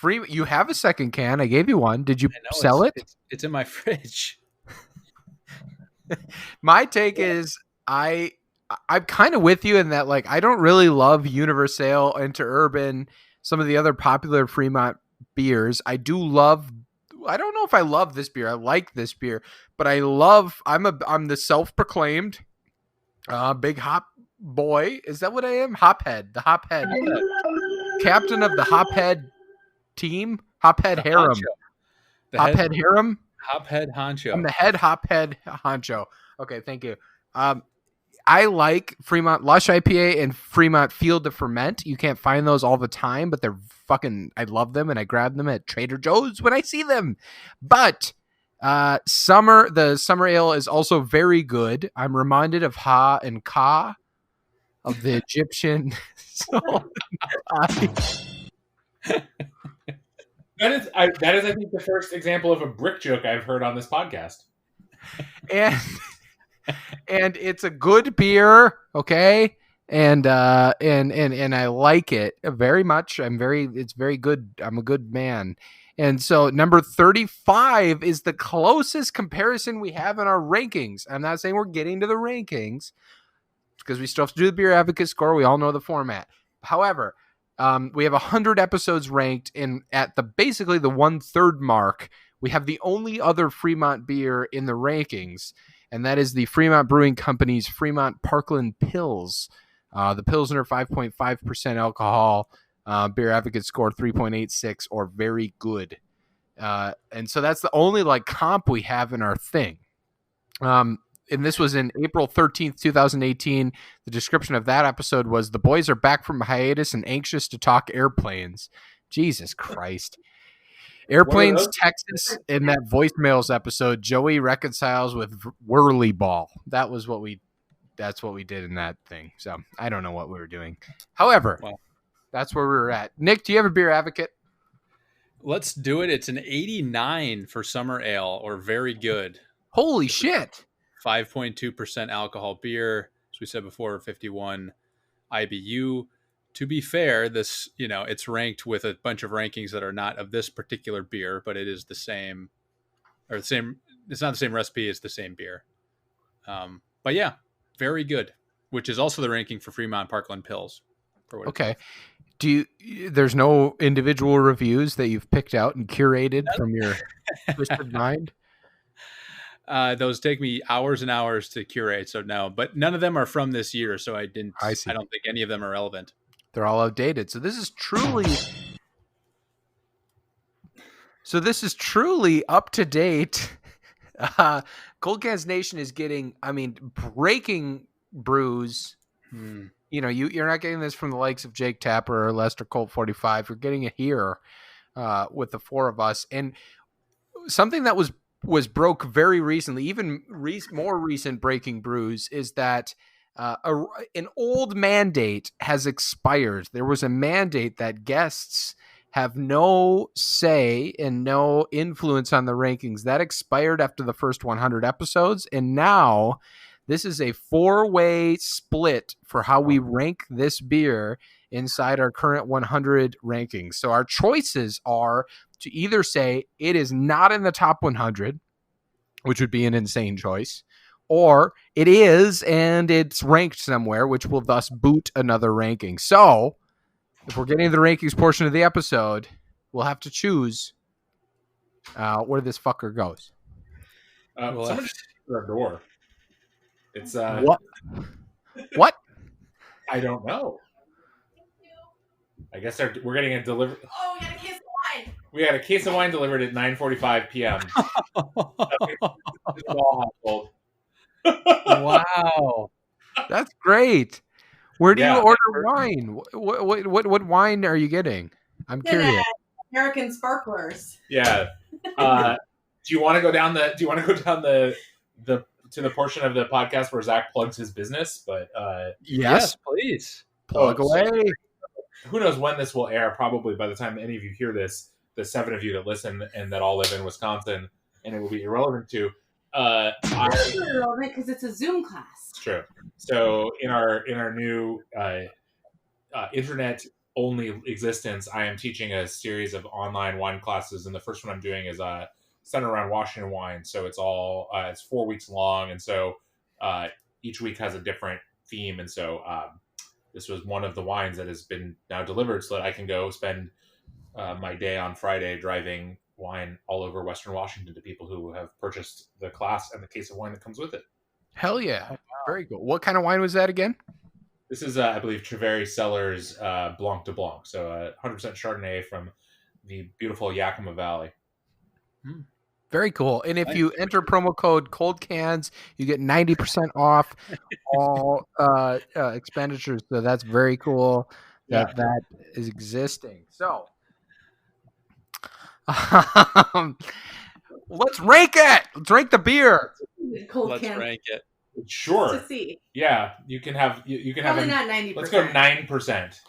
free. You have a second can. I gave you one. Did you sell it? It's in my fridge. My take is I'm kind of with you in that, like, I don't really love Universal, Interurban, some of the other popular Fremont beers. I don't know if I love this beer. I like this beer, but I'm the self-proclaimed big hop boy. Is that what I am? Hophead. The hophead. Captain of the hophead team. Hophead harem. Hophead harem. Hophead honcho. I'm the head hophead honcho. Okay, thank you. I like Fremont Lush IPA and Fremont Field to Ferment. You can't find those all the time, but they're I love them, and I grab them at Trader Joe's when I see them. But the summer ale is also very good. I'm reminded of Ha and Ka, of the Egyptian. That is, I think, the first example of a brick joke I've heard on this podcast. And it's a good beer, okay? And I like it very much. It's very good. I'm a good man. And so number 35 is the closest comparison we have in our rankings. I'm not saying we're getting to the rankings because we still have to do the beer advocate score. We all know the format. However, we have 100 episodes ranked, and at basically the 1/3 mark, we have the only other Fremont beer in the rankings, and that is the Fremont Brewing Company's Fremont Parkland Pils. The Pilsner 5.5% alcohol, beer advocate score 3.86 or very good. And so that's the only comp we have in our thing. And this was in April 13th, 2018. The description of that episode was, the boys are back from hiatus and anxious to talk airplanes. Jesus Christ. Airplanes, Texas, in that voicemails episode, Joey reconciles with Whirly Ball. That's what we did in that thing. So I don't know what we were doing. However, that's where we were at. Nick, do you have a beer advocate? Let's do it. It's an 89 for summer ale, or very good. Holy shit. 5.2% alcohol beer. As we said before, 51 IBU. To be fair, this, it's ranked with a bunch of rankings that are not of this particular beer, but it is the same, it's not the same recipe, it's the same beer. But yeah, very good, which is also the ranking for Fremont Parkland Pils. Okay. There's no individual reviews that you've picked out and curated from your twisted mind? Those take me hours and hours to curate, so no. But none of them are from this year, so I see. don't think any of them are relevant. They're all outdated. So this is truly up to date. Cold Cans Nation is getting, breaking brews. You're not getting this from the likes of Jake Tapper or Lester Colt 45. You're getting it here with the four of us. And something that was broke very recently, even more recent breaking brews, is that an old mandate has expired. There was a mandate that guests have no say and no influence on the rankings. That expired after the first 100 episodes, and now this is a 4-way split for how we rank this beer inside our current 100 rankings. So our choices are to either say it is not in the top 100, which would be an insane choice, or it is and it's ranked somewhere, which will thus boot another ranking. So if we're getting the rankings portion of the episode, we'll have to choose where this fucker goes. Someone just opened our door. It's What? I don't know. I guess we're getting a delivery. Oh, we got a case of wine. We got a case of wine delivered at 9:45 p.m. Wow, that's great. Where do you order perfect. wine? What wine are you getting? I'm curious. American sparklers. Yeah. Do you want to go down the to the portion of the podcast where Zach plugs his business? But yes, please plug away. Who knows when this will air? Probably by the time any of you hear this, the 7 of you that listen and that all live in Wisconsin, and it will be irrelevant to. It's irrelevant because it's a Zoom class. True. So in our new internet only existence, I am teaching a series of online wine classes, and the first one I'm doing is centered around Washington wine. So it's all it's 4 weeks long, and so each week has a different theme, and so this was one of the wines that has been now delivered, so that I can go spend my day on Friday driving wine all over Western Washington to people who have purchased the class and the case of wine that comes with it. Hell yeah. Oh, wow. Very cool. What kind of wine was that again? This is, I believe, Trevery Cellars Blanc de Blanc. So 100% Chardonnay from the beautiful Yakima Valley. Very cool. And if you enter promo code Cold Cans, you get 90% off all expenditures. So that's very cool that is existing. So let's rank it. Let's rank the beer. Let's rank it. Sure. To see. Yeah, you can have. You can Probably have. Not 90%. Let's go 9%.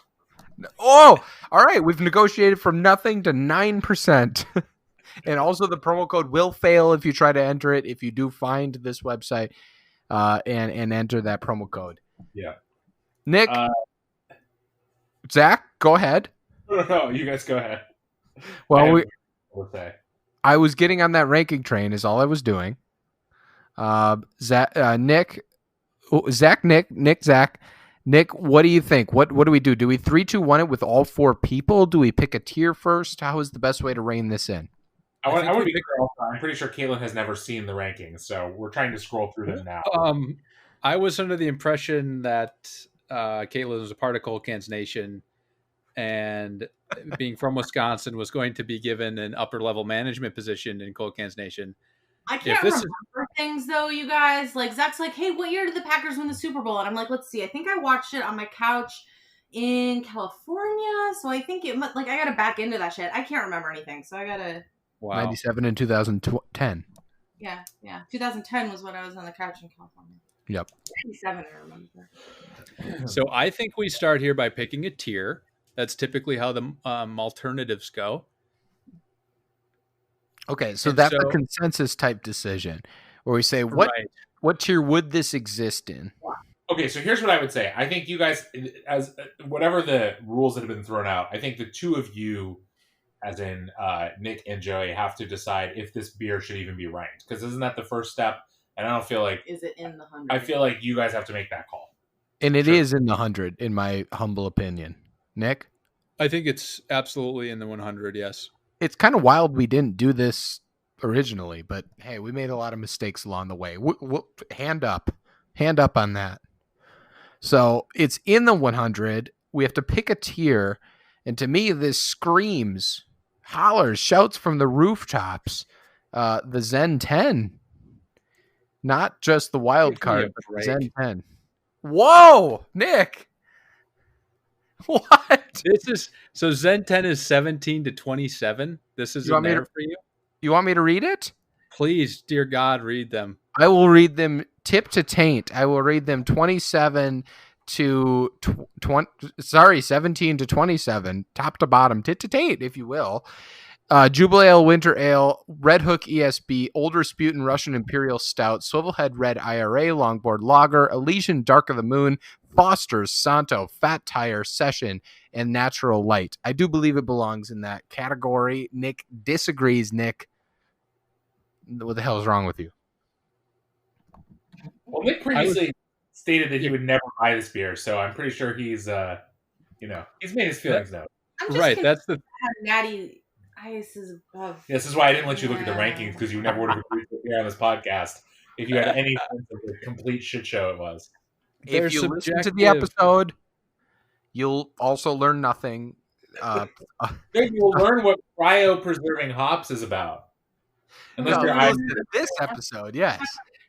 Oh, all right. We've negotiated from nothing to 9%. And also the promo code will fail if you try to enter it. If you do find this website and enter that promo code. Yeah. Nick, Zach, go ahead. No, you guys go ahead. Well, I was getting on that ranking train is all I was doing. Zach, Nick, what do you think? What do we do? Do we 3-2-1 it with all 4 people? Do we pick a tier first? How is the best way to rein this in? I would be clear. I'm pretty sure Caitlin has never seen the rankings, so we're trying to scroll through them now. I was under the impression that Caitlin was a part of Cold Cans Nation, and being from Wisconsin was going to be given an upper level management position in Cold Cans Nation. I can't remember things though, you guys. Like Zach's like, "Hey, what year did the Packers win the Super Bowl?" And I'm like, "Let's see. I think I watched it on my couch in California, so I think it like I got to back into that shit. I can't remember anything, so I got to." Wow. 97 and 2010. Yeah. 2010 was when I was on the couch in California. Yep. 97, I remember. So I think we start here by picking a tier. That's typically how the alternatives go. Okay, so that's a consensus type decision where we say, what tier would this exist in? Okay, so here's what I would say. I think you guys, as whatever the rules that have been thrown out, I think the two of you, as in Nick and Joey, have to decide if this beer should even be ranked. Because isn't that the first step? And I don't feel like... Is it in the 100? I feel like you guys have to make that call. And it is in the 100, in my humble opinion. Nick? I think it's absolutely in the 100. Yes. It's kind of wild we didn't do this originally, but hey, we made a lot of mistakes along the way. Hand up on that. So it's in the 100. We have to pick a tier, and to me, this screams, hollers, shouts from the rooftops. The Zen 10, not just the wild Give me a card, but the break. Zen 10. Whoa, Nick! What? This is so Zen 10 is 17 to 27. This is You in want me there to- for you. You want me to read it? Please, dear God, read them. I will read them tip to taint. I will read them 27 to 17 to 27, top to bottom, tit to taint, if you will. Jubilee Ale, Winter Ale, Red Hook ESB, Old Rasputin Russian Imperial Stout, Swivelhead Red IRA, Longboard Lager, Elysian Dark of the Moon, Foster's Santo, Fat Tire Session, and Natural Light. I do believe it belongs in that category. Nick disagrees. Nick, what the hell is wrong with you? Well, Nick previously stated that he would never buy this beer, so I'm pretty sure he's he's made his feelings known. I'm just Right. That's the have Natty Ice is above. This is why I didn't let you look at the Yeah. rankings, because you never would have agreed to appear on this podcast if you had any sense of the complete shit show it was. They're If you listen to the subjective. episode, you'll also learn nothing. Then you'll learn what cryo-preserving hops is about. Unless No, your if you eyes. listen to this episode, yes.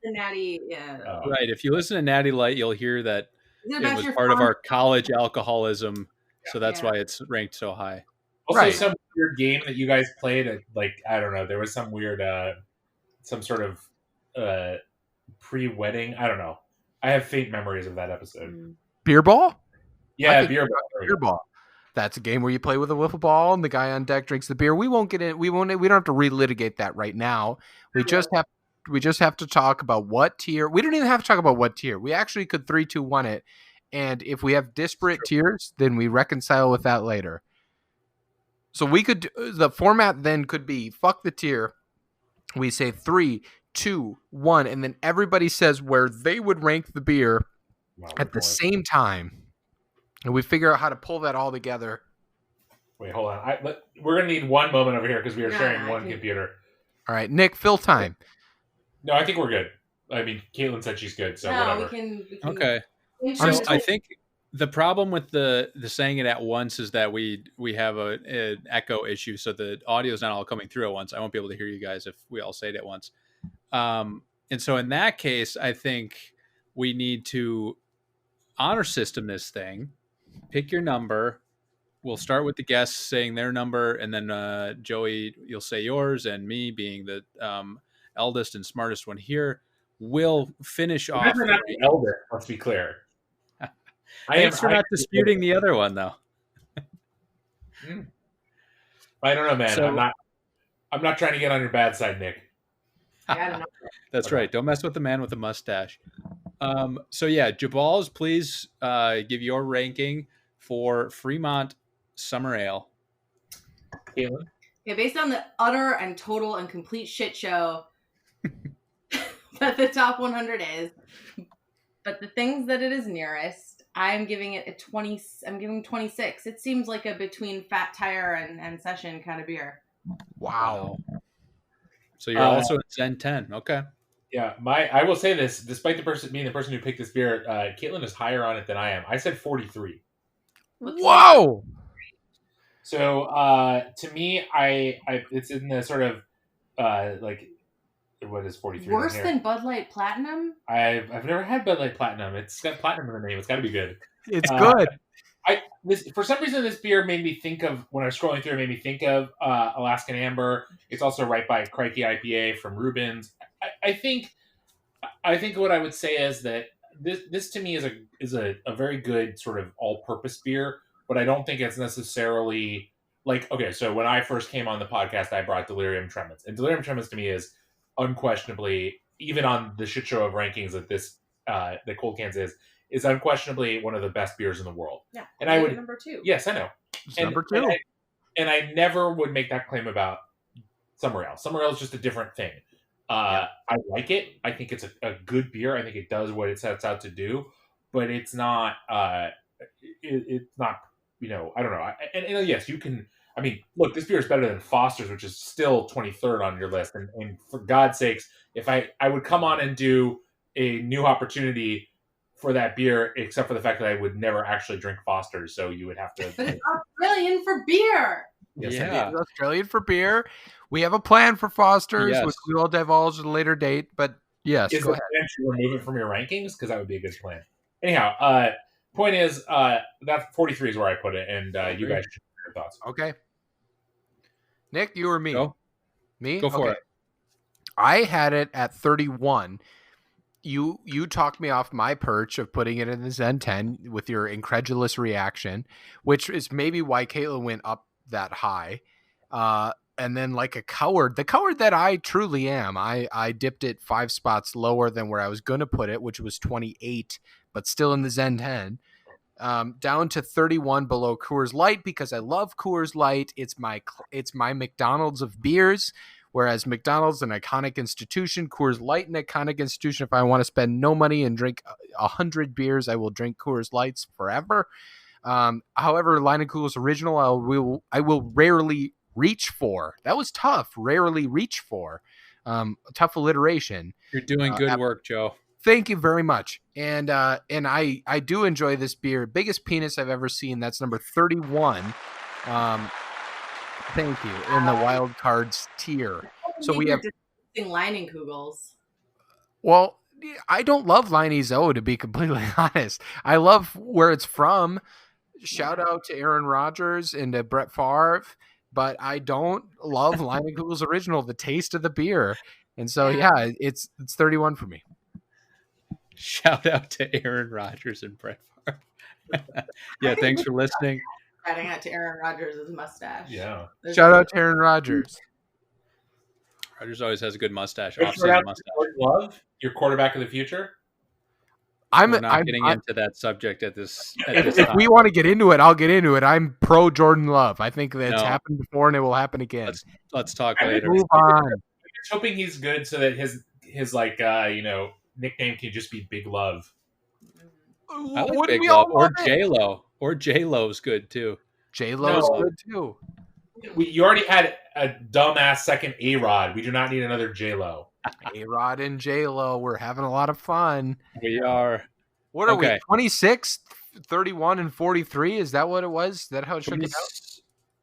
The Natty, yeah. Oh. right. If you listen to Natty Light, you'll hear that Is it it about was your part of farm? our college alcoholism, so that's Yeah. why it's ranked so high. Also, Right. some weird game that you guys played at, like, I don't know, there was some weird, some sort of pre-wedding. I don't know. I have faint memories of that episode. Mm. Beer ball? Yeah, think beer ball. Beer ball. That's a game where you play with a wiffle ball and the guy on deck drinks the beer. We won't get in. We don't have to relitigate that right now. We just have to talk about what tier. We don't even have to talk about what tier. We actually could 3, 2, 1 it. And if we have disparate tiers, then we reconcile with that later. So we could, the format then could be fuck the tier. We say 3, 2, 1, and then everybody says where they would rank the beer Wow, at the which one? same time. And we figure out how to pull that all together. Wait, hold on. We're gonna need one moment over here because we are No, sharing I one think- computer. All right, Nick, fill time. No, I think we're good. I mean, Caitlin said she's good, so No, whatever. we can. Okay. I'm So still- I think the problem with the saying it at once is that we have an echo issue, so the audio is not all coming through at once. I won't be able to hear you guys if we all say it at once. And so in that case, I think we need to honor system this thing. Pick your number. We'll start with the guests saying their number, and then Joey, you'll say yours, and me being the eldest and smartest one here, will finish off. Remember not the elder, let's be clear. Thanks for not disputing the other one, though. I don't know, man. So- I'm not trying to get on your bad side, Nick. I don't know. That's Okay. right. Don't mess with the man with the mustache. So yeah, Geballes, please give your ranking for Fremont Summer Ale. Caitlin? Okay, based on the utter and total and complete shit show that the top 100 is, but the things that it is nearest, I'm giving it a 20. I'm giving 26. It seems like a between Fat Tire and Session kind of beer. Wow. So you're also at Zen 10. Okay. Yeah, I will say this, despite being the person who picked this beer, Caitlin is higher on it than I am. I said 43. Whoa! So to me, I it's in the sort of like, what is 43 Worse in here? than Bud Light Platinum? I've never had Bud Light Platinum. It's got platinum in the name. It's got to be good. It's good. For some reason, this beer made me think of, when I was scrolling through, it made me think of Alaskan Amber. It's also right by Crikey IPA from Rubens. I think what I would say is that this to me is a very good sort of all-purpose beer, but I don't think it's necessarily like, okay, so when I first came on the podcast, I brought Delirium Tremens, and Delirium Tremens to me is unquestionably, even on the shit show of rankings that this that Cold Cans is unquestionably one of the best beers in the world. Yeah. And I would- number 2. Yes, I know. It's number 2. And I never would make that claim about Summer Ale. Summer Ale is just a different thing. I like it. I think it's a good beer. I think it does what it sets out to do, but it's not it's not I don't know. And yes, you can. I mean, look, this beer is better than Foster's, which is still 23rd on your list. And for God's sakes, if I would come on and do a new opportunity for that beer, except for the fact that I would never actually drink Foster's, so you would have to. But it's Australian for beer. Yes, Yeah. It's Australian for beer. We have a plan for Foster's, Yes. which we will divulge at a later date. But yes, is go the ahead. plan to remove it from your rankings? Because that would be a good plan. Anyhow, point is, that 43 is where I put it, and you guys should share your thoughts. Okay. Nick, you or me? Go. Me? Go for it. I had it at 31. You talked me off my perch of putting it in the Zen 10 with your incredulous reaction, which is maybe why Caitlin went up that high. And then like a coward, the coward that I truly am, I dipped it 5 spots lower than where I was going to put it, which was 28, but still in the Zen 10. Down to 31 below Coors Light because I love Coors Light. It's my McDonald's of beers, whereas McDonald's an iconic institution, Coors Light an iconic institution. If I want to spend no money and drink 100 beers, I will drink Coors Lights forever. However, Leinenkugel's original, I will rarely reach for. That was tough. Rarely reach for. Tough alliteration. You're doing good work, Joe. Thank you very much. And I do enjoy this beer. Biggest penis I've ever seen. That's number 31. Thank you. In the wild cards tier. So we have Leinenkugels. Well, I don't love Liney's O, to be completely honest. I love where it's from. Shout out to Aaron Rodgers and to Brett Favre, but I don't love Leinenkugel's original, the taste of the beer. And so yeah, it's 31 for me. Shout out to Aaron Rodgers and Brett Favre. Yeah, thanks for listening. Shouting out to Aaron Rodgers' mustache. Yeah. Shout out to Aaron Rodgers. Rodgers always has a good mustache. Shout Off-season out to mustache. Jordan Love, your quarterback of the future. We're not getting into that subject at this If time. we want to get into it, I'll get into it. I'm pro Jordan Love. I think that's happened before and it will happen again. Let's talk later. Move on. I'm just hoping he's good so that his nickname can just be Big Love. I like Big Love or J-Lo. Or J-Lo's good too. J-Lo's good too. You already had a dumbass second A-Rod. We do not need another J-Lo. A-Rod and J-Lo, we're having a lot of fun. We are. What are we? 26, 31, and 43? Is that what it was? Is that how it shook out?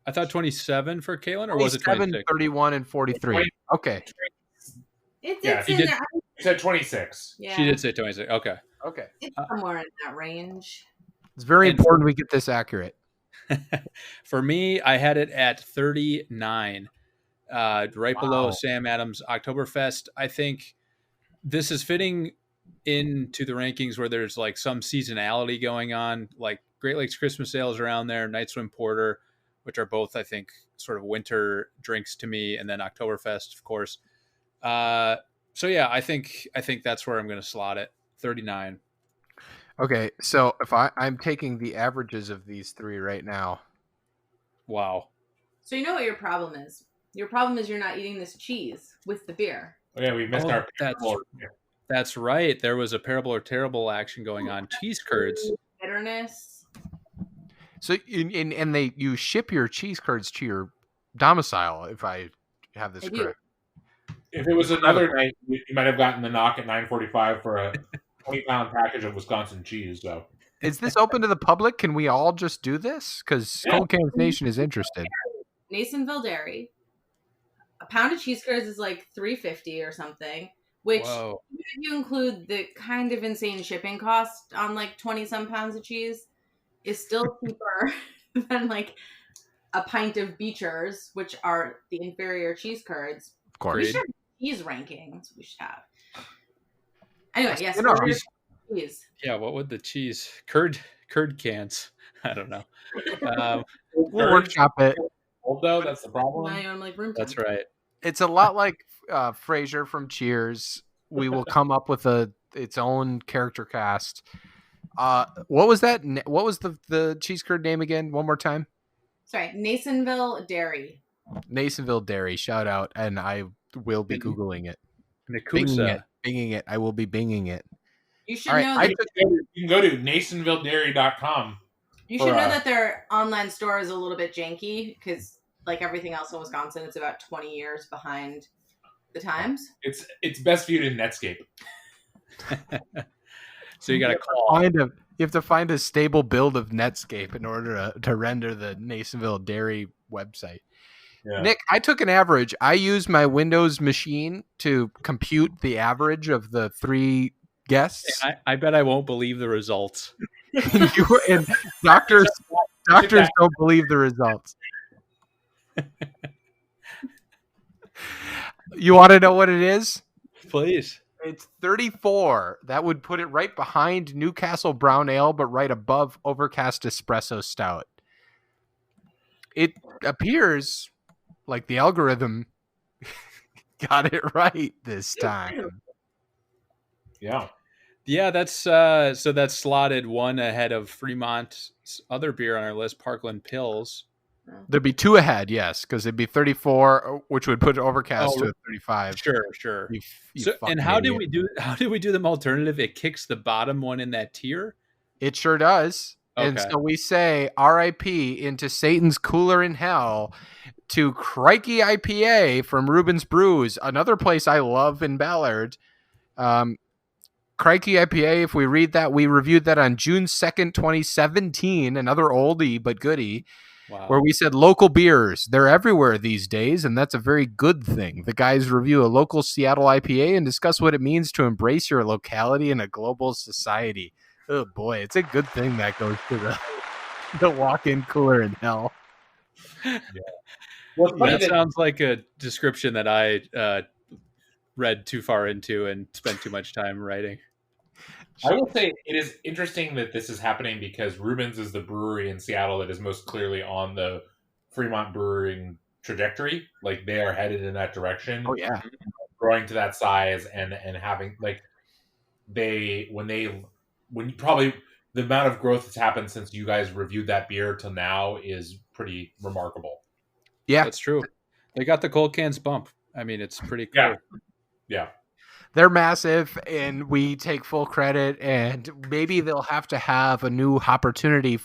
I thought 27 for Caitlin, or was it 26? 31, and 43. Okay. It's in there. You said 26. Yeah. She did say 26. Okay. It's somewhere in that range. It's very important we get this accurate. For me, I had it at 39, right below Sam Adams Oktoberfest. I think this is fitting into the rankings where there's like some seasonality going on, like Great Lakes Christmas Ale is around there, Night Swim Porter, which are both, I think, sort of winter drinks to me, and then Oktoberfest, of course. So yeah, I think that's where I'm going to slot it. 39. Okay, so if I'm taking the averages of these three right now. Wow. So you know what your problem is? Your problem is you're not eating this cheese with the beer. Oh, yeah, we missed our parable. That's right. There was a parable or terrible action going on. Cheese curds. Bitterness. So you ship your cheese curds to your domicile, if I have this correct. If it was another night, you might have gotten the knock at 9:45 for a 20-pound package of Wisconsin cheese, though. Is this open to the public? Can we all just do this? Because Cold Cans Nation is interested. Nasonville Dairy. A pound of cheese curds is like $3.50 or something, which if you include the kind of insane shipping cost on like 20-some pounds of cheese, is still cheaper than like a pint of Beechers, which are the inferior cheese curds. Of course. We should have cheese rankings. We should have. Anyway, yes. Cheese. Yeah, what would the cheese curd cans? I don't know. We'll workshop it. Although that's the problem. That's right. It's a lot like Frasier from Cheers. We will come up with its own character cast. What was that? What was the cheese curd name again? One more time. Sorry, Nasonville Dairy. Nasonville Dairy. Shout out, and I will be Googling it. Binging it. I will be binging it. You should know. You can go to NasonvilleDairy.com. You should know that their online store is a little bit janky because, like everything else in Wisconsin, it's about 20 years behind the times. It's best viewed in Netscape. So you got to call. You have to find a stable build of Netscape in order to render the Nasonville Dairy website. Yeah. Nick, I took an average. I used my Windows machine to compute the average of the 3 guests. I bet I won't believe the results. and doctors don't believe the results. You want to know what it is? Please. It's 34. That would put it right behind Newcastle Brown Ale, but right above Overcast Espresso Stout. It appears like the algorithm got it right this time. Yeah. Yeah, that's so that's slotted 1 ahead of Fremont's other beer on our list, Parkland Pills. There'd be 2 ahead, yes, because it'd be 34, which would put Overcast to a 35. Sure. You and how did we do them alternative? It kicks the bottom one in that tier? It sure does. Okay. And so we say RIP into Satan's Cooler in Hell to Crikey IPA from Reuben's Brews, another place I love in Ballard. Crikey IPA, if we read that, we reviewed that on June 2nd, 2017, another oldie but goodie, where we said local beers, they're everywhere these days, and that's a very good thing. The guys review a local Seattle IPA and discuss what it means to embrace your locality in a global society. Oh boy, it's a good thing that goes to the walk-in cooler in hell. Yeah. Well, that sounds like a description that I read too far into and spent too much time writing. I will say it is interesting that this is happening because Reuben's is the brewery in Seattle that is most clearly on the Fremont brewing trajectory. Like they are headed in that direction. Oh yeah, growing to that size and having like when probably the amount of growth that's happened since you guys reviewed that beer till now is pretty remarkable. Yeah, that's true. They got the cold cans bump. I mean, it's pretty cool. Yeah. They're massive, and we take full credit, and maybe they'll have to have a new opportunity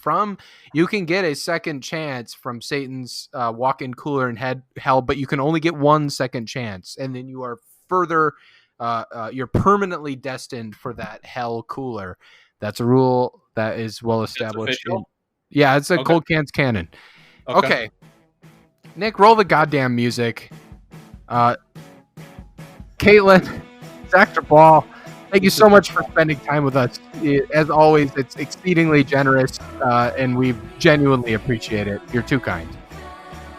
you can get a second chance from Satan's walk-in cooler in hell, but you can only get 1 second chance, and then you are further, you're permanently destined for that hell cooler. That's a rule that is well established. It's a cold cans canon. Okay. Nick, roll the goddamn music. Caitlin, Dr. Ball, thank you so much for spending time with us. As always, it's exceedingly generous, and we genuinely appreciate it. You're too kind.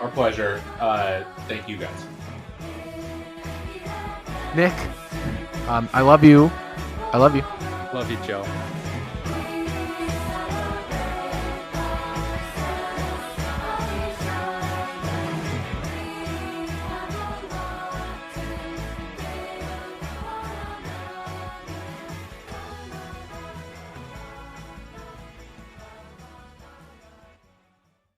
Our pleasure. Thank you, guys. Nick, I love you. I love you. Love you, Joe.